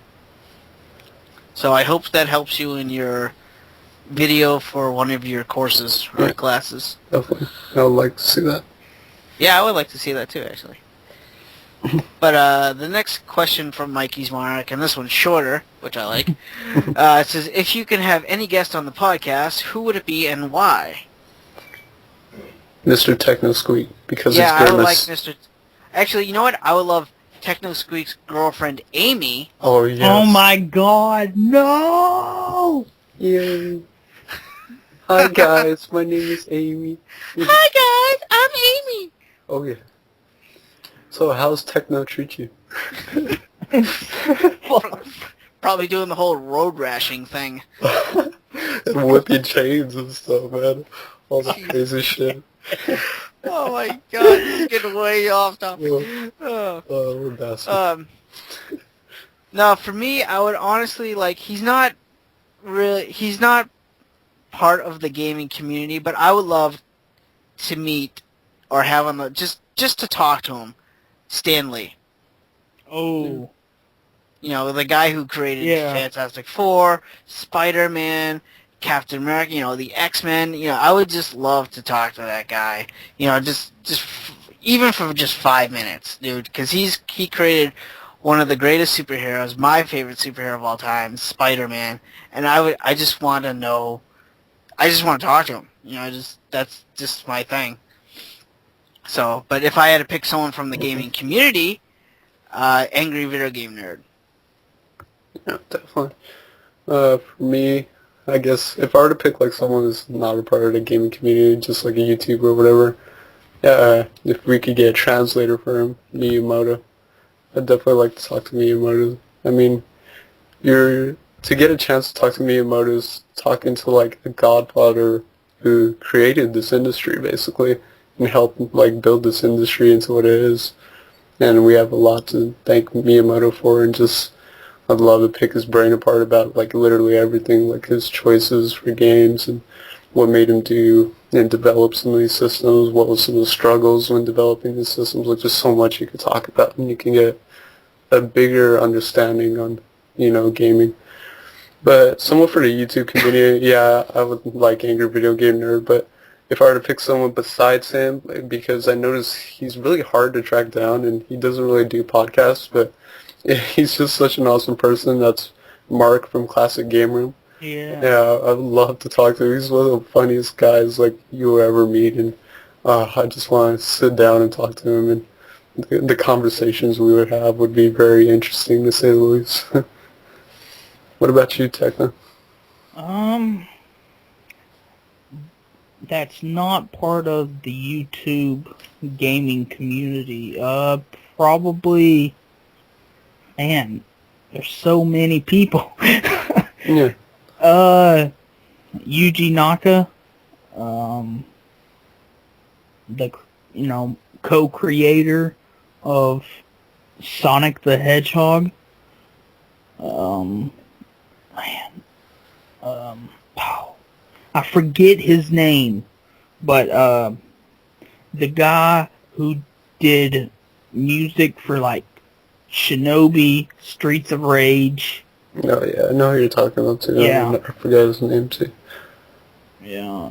So I hope that helps you in your video for one of your courses or classes. Definitely. I would like to see that. Yeah, I would like to see that too, actually. But the next question from Mikey's Monarch, and this one's shorter, which I like. It says, if you can have any guest on the podcast, who would it be and why? MrTechnoSqueek, because Yeah, it's I would like Grimace. Actually, you know what? I would love TechnoSqueek's girlfriend, Amy. Oh, yes. Oh my God, no! Yay. Hi, guys. My name is Amy. Hi, guys. I'm Amy. Oh, yeah. So, how's Techno treat you? Probably doing the whole road rashing thing. And whipping chains and stuff, man. All the crazy shit. Oh my God, this is getting way off topic. Oh. We're bastard. No, for me, I would honestly, he's not part of the gaming community, but I would love to meet or have on the, just to talk to him, Stan Lee. Oh. You know, the guy who created Yeah. Fantastic Four, Spider-Man, Captain America, the X-Men. I would just love to talk to that guy. Even for just 5 minutes, dude, because he created one of the greatest superheroes, my favorite superhero of all time, Spider-Man, and I just want to talk to him. That's just my thing. So, but if I had to pick someone from the gaming community, Angry Video Game Nerd. Yeah, definitely. For me, I guess if I were to pick someone who's not a part of the gaming community, just like a YouTuber or whatever, if we could get a translator for him, Miyamoto, I'd definitely like to talk to Miyamoto. I mean, to get a chance to talk to Miyamoto is talking to a godfather who created this industry basically and helped build this industry into what it is. And we have a lot to thank Miyamoto for, and I'd love to pick his brain apart about literally everything, his choices for games and what made him do and develop some of these systems, what was some of the struggles when developing these systems. Just so much you could talk about, and you can get a bigger understanding on, gaming. But someone for the YouTube community, yeah, I would like Angry Video Game Nerd, but if I were to pick someone besides him, because I notice he's really hard to track down, and he doesn't really do podcasts, but he's just such an awesome person. That's Mark from Classic Game Room. Yeah. Yeah, I'd love to talk to him. He's one of the funniest guys you will ever meet, and I just want to sit down and talk to him, and the conversations we would have would be very interesting, to say the least. What about you, Techno? That's not part of the YouTube gaming community. Probably, man, there's so many people. Yeah. Yuji Naka, the co-creator of Sonic the Hedgehog. I forget his name, but the guy who did music for Shinobi, Streets of Rage. Oh yeah, I know who you're talking about too. Yeah. I forgot his name too. Yeah.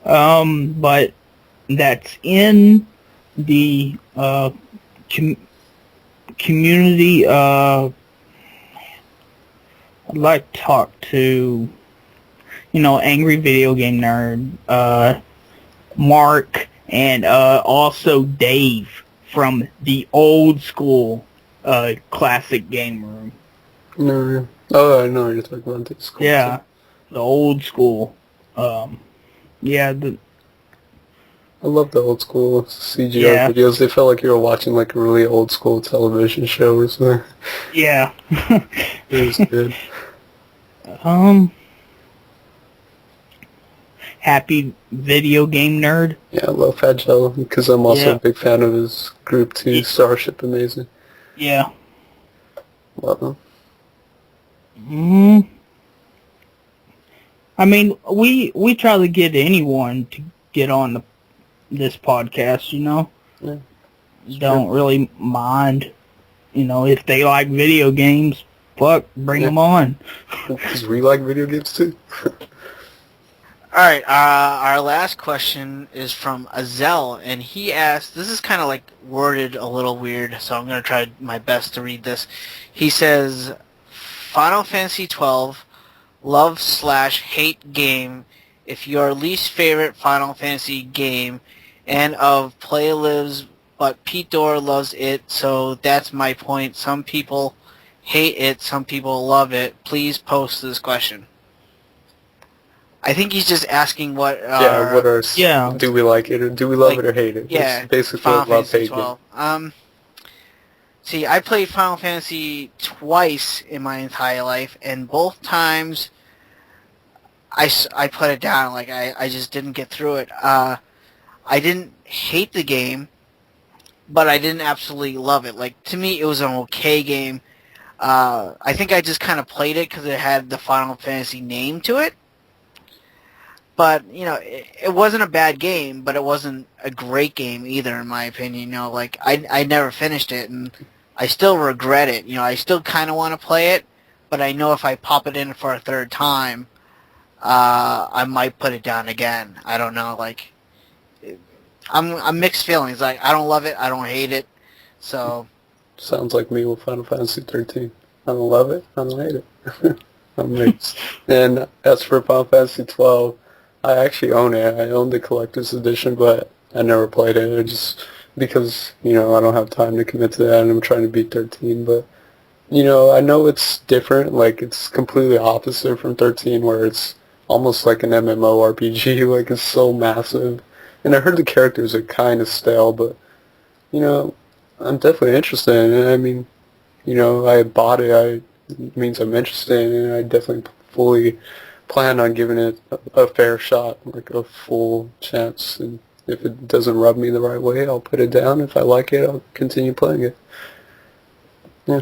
But that's in the community. I'd like to talk to, Angry Video Game Nerd, Mark, and also Dave from the old school Classic Game Room. No. Oh, I know what you're talking about. It's cool, Yeah, too. the old school. Yeah, I love the old school CGI Yeah. videos. They felt like you were watching a really old school television show or something. yeah. It was good. happy video game nerd. Yeah, I love Fat Joe because I'm also Yeah. a big fan of his group too, Starship Amazing. Yeah. Love him. I mean, we try to get anyone to get on this podcast, you know? Yeah. Don't really mind, you know, if they like video games, fuck, bring them on. Because we like video games too. Alright, our last question is from Azel, and he asked, this is kind of like worded a little weird, so I'm going to try my best to read this. He says, Final Fantasy XII, love/hate game, if your least favorite Final Fantasy game, and of play lives, but Peter loves it, so that's my point. Some people hate it, some people love it. Please post this question. I think he's just asking what do we like it or do we love it or hate it? Yeah, it's basically Final a love Fantasy hate game. See, I played Final Fantasy twice in my entire life, and both times I put it down. Like, I just didn't get through it. I didn't hate the game, but I didn't absolutely love it. Like, to me, it was an okay game. I think I just kind of played it because it had the Final Fantasy name to it. But, you know, it wasn't a bad game, but it wasn't a great game either, in my opinion. You know, like, I never finished it, and I still regret it. You know, I still kind of want to play it, but I know if I pop it in for a third time, I might put it down again. I don't know, like, I'm mixed feelings. Like, I don't love it, I don't hate it, so... Sounds like me with Final Fantasy XIII. I don't love it, I don't hate it. I'm mixed. And as for Final Fantasy XII, I actually own it. I own the collector's edition, but I never played it. Just because, you know, I don't have time to commit to that, and I'm trying to beat 13. But, you know, I know it's different. Like, it's completely opposite from 13, where it's almost like an MMORPG. Like, it's so massive. And I heard the characters are kind of stale, but, you know, I'm definitely interested in it. I mean, you know, I bought it. It means I'm interested in it, and I definitely fully plan on giving it a fair shot, like a full chance, and if it doesn't rub me the right way, I'll put it down. If I like it, I'll continue playing it. Yeah.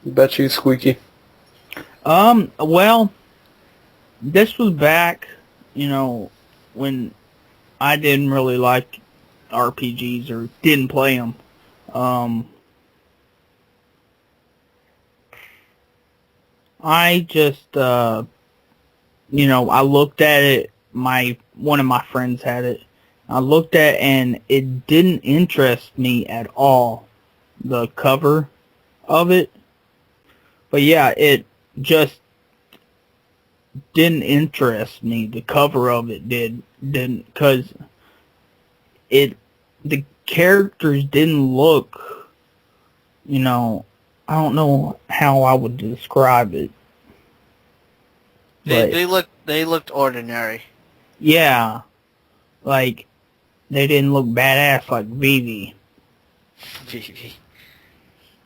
Bet you, Squeaky. Well, this was back, you know, when I didn't really like RPGs or didn't play them. I just, you know, I looked at it, one of my friends had it. I looked at it and it didn't interest me at all, the cover of it. But yeah, it just didn't interest me. The cover of it didn't, because the characters didn't look, you know, I don't know how I would describe it. They looked ordinary. Yeah, like they didn't look badass like Vivi. Vivi.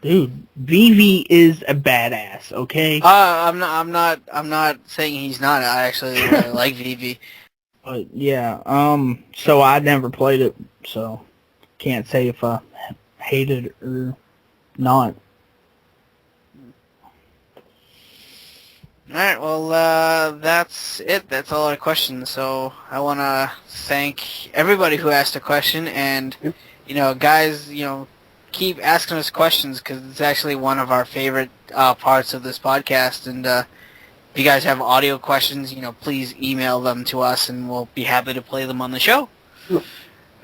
Dude, Vivi is a badass. Okay. I'm not saying he's not. I actually really like Vivi. But yeah, so I never played it, so can't say if I hate it or not. Alright, well, that's it. That's all our questions. So I want to thank everybody who asked a question, and, you know, guys, you know, keep asking us questions, because it's actually one of our favorite parts of this podcast, and if you guys have audio questions, you know, please email them to us, and we'll be happy to play them on the show. It'd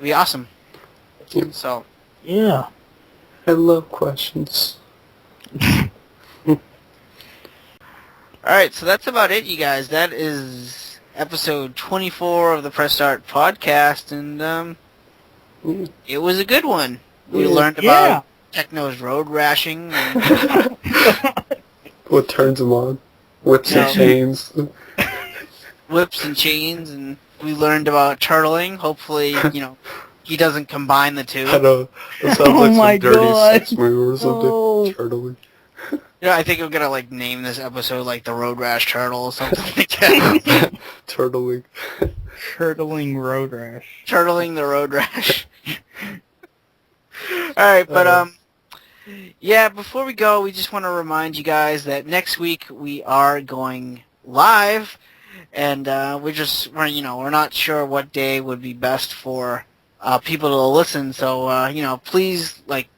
be awesome. So. Yeah. I love questions. Alright, so that's about it, you guys. That is episode 24 of the Press Start podcast, and it was a good one. We learned about Techno's road rashing. And what turns them on? Whips and chains. Whips and chains, and we learned about turtling. Hopefully, you know, he doesn't combine the two. I know. It sounds like some dirty sex move or something. Turtling. I think we're gonna like name this episode like the Road Rash Turtle or something like that. Turtling. Turtling Road Rash. Turtling the Road Rash. Alright, but yeah, before we go, we just want to remind you guys that next week we are going live, and we're not sure what day would be best for people to listen, so please, like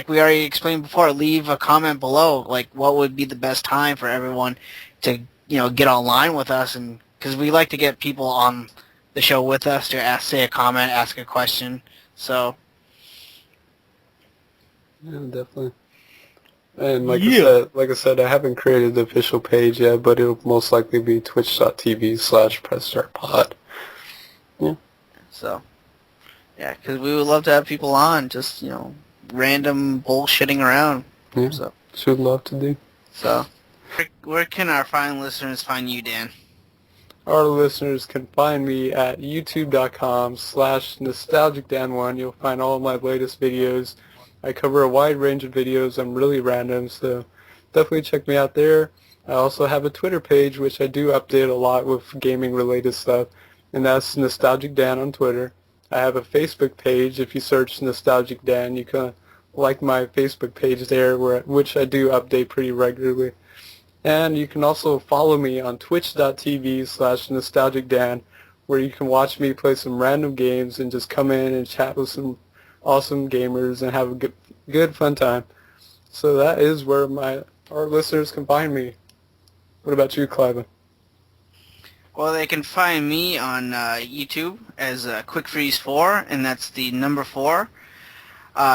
we already explained before, leave a comment below, like what would be the best time for everyone to get online with us, and because we like to get people on the show with us to say a comment, ask a question, so. Yeah, definitely. And like I said, I haven't created the official page yet, but it'll most likely be twitch.tv/pressstartpod. Yeah. So, yeah, because we would love to have people on, just, random bullshitting around. Yeah, so should love to do. So, where can our fine listeners find you, Dan? Our listeners can find me at youtube.com/nostalgicdan1. You'll find all of my latest videos. I cover a wide range of videos. I'm really random, so definitely check me out there. I also have a Twitter page, which I do update a lot with gaming-related stuff, and that's Nostalgic Dan on Twitter. I have a Facebook page. If you search Nostalgic Dan, you can like my Facebook page there, which I do update pretty regularly. And you can also follow me on twitch.tv/nostalgicdan, where you can watch me play some random games and just come in and chat with some awesome gamers and have a good fun time. So that is where our listeners can find me. What about you, Clive? Well, they can find me on YouTube as QuickFreeze4, and that's the number 4.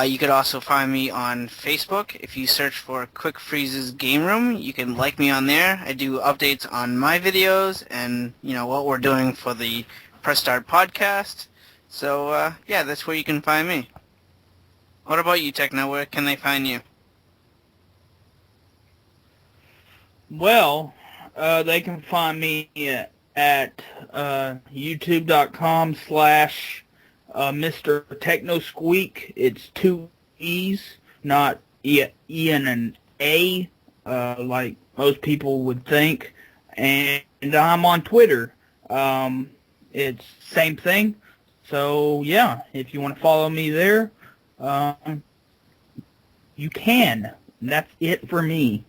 You could also find me on Facebook. If you search for Quick Freeze's Game Room, you can like me on there. I do updates on my videos and, what we're doing for the Press Start podcast. So, yeah, that's where you can find me. What about you, Techno? Where can they find you? Well, they can find me at youtube.com/MrTechnoSqueek. It's 2 E's, not E and an A, like most people would think. And I'm on Twitter. It's same thing. So, yeah, if you want to follow me there, you can. That's it for me.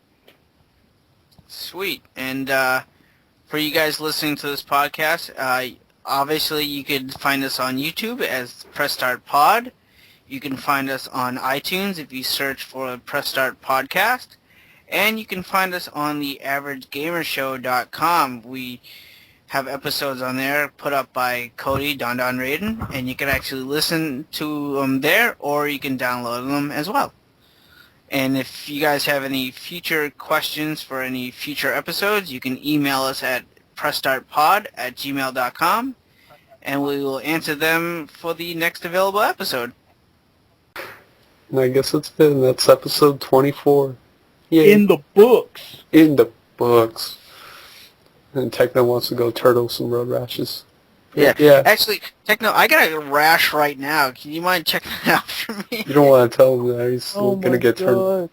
Sweet. And for you guys listening to this podcast, obviously you could find us on YouTube as Press Start Pod. You can find us on iTunes if you search for Press Start Podcast. And you can find us on the AverageGamershow.com. We have episodes on there put up by Cody, Don Raiden, and you can actually listen to them there, or you can download them as well. And if you guys have any future questions for any future episodes, you can email us at pressstartpod@gmail.com, and we will answer them for the next available episode. And I guess that's it. That's episode 24. Yay. In the books. In the books. And Techno wants to go turtle some road rashes. Yeah. Actually, Techno, I got a rash right now. Can you mind checking that out for me? You don't want to tell him that. He's going to get turned.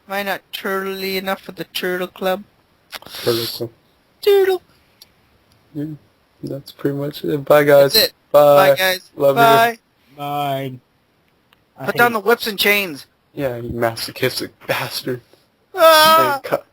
Might not turtly enough for the Turtle Club. Turtle Club. Turtle. Yeah, that's pretty much it. Bye, guys. That's it. Bye. Bye, guys. Love Bye. you. Bye. Put down the whips and chains. Yeah, you masochistic bastard. Ah! And cut.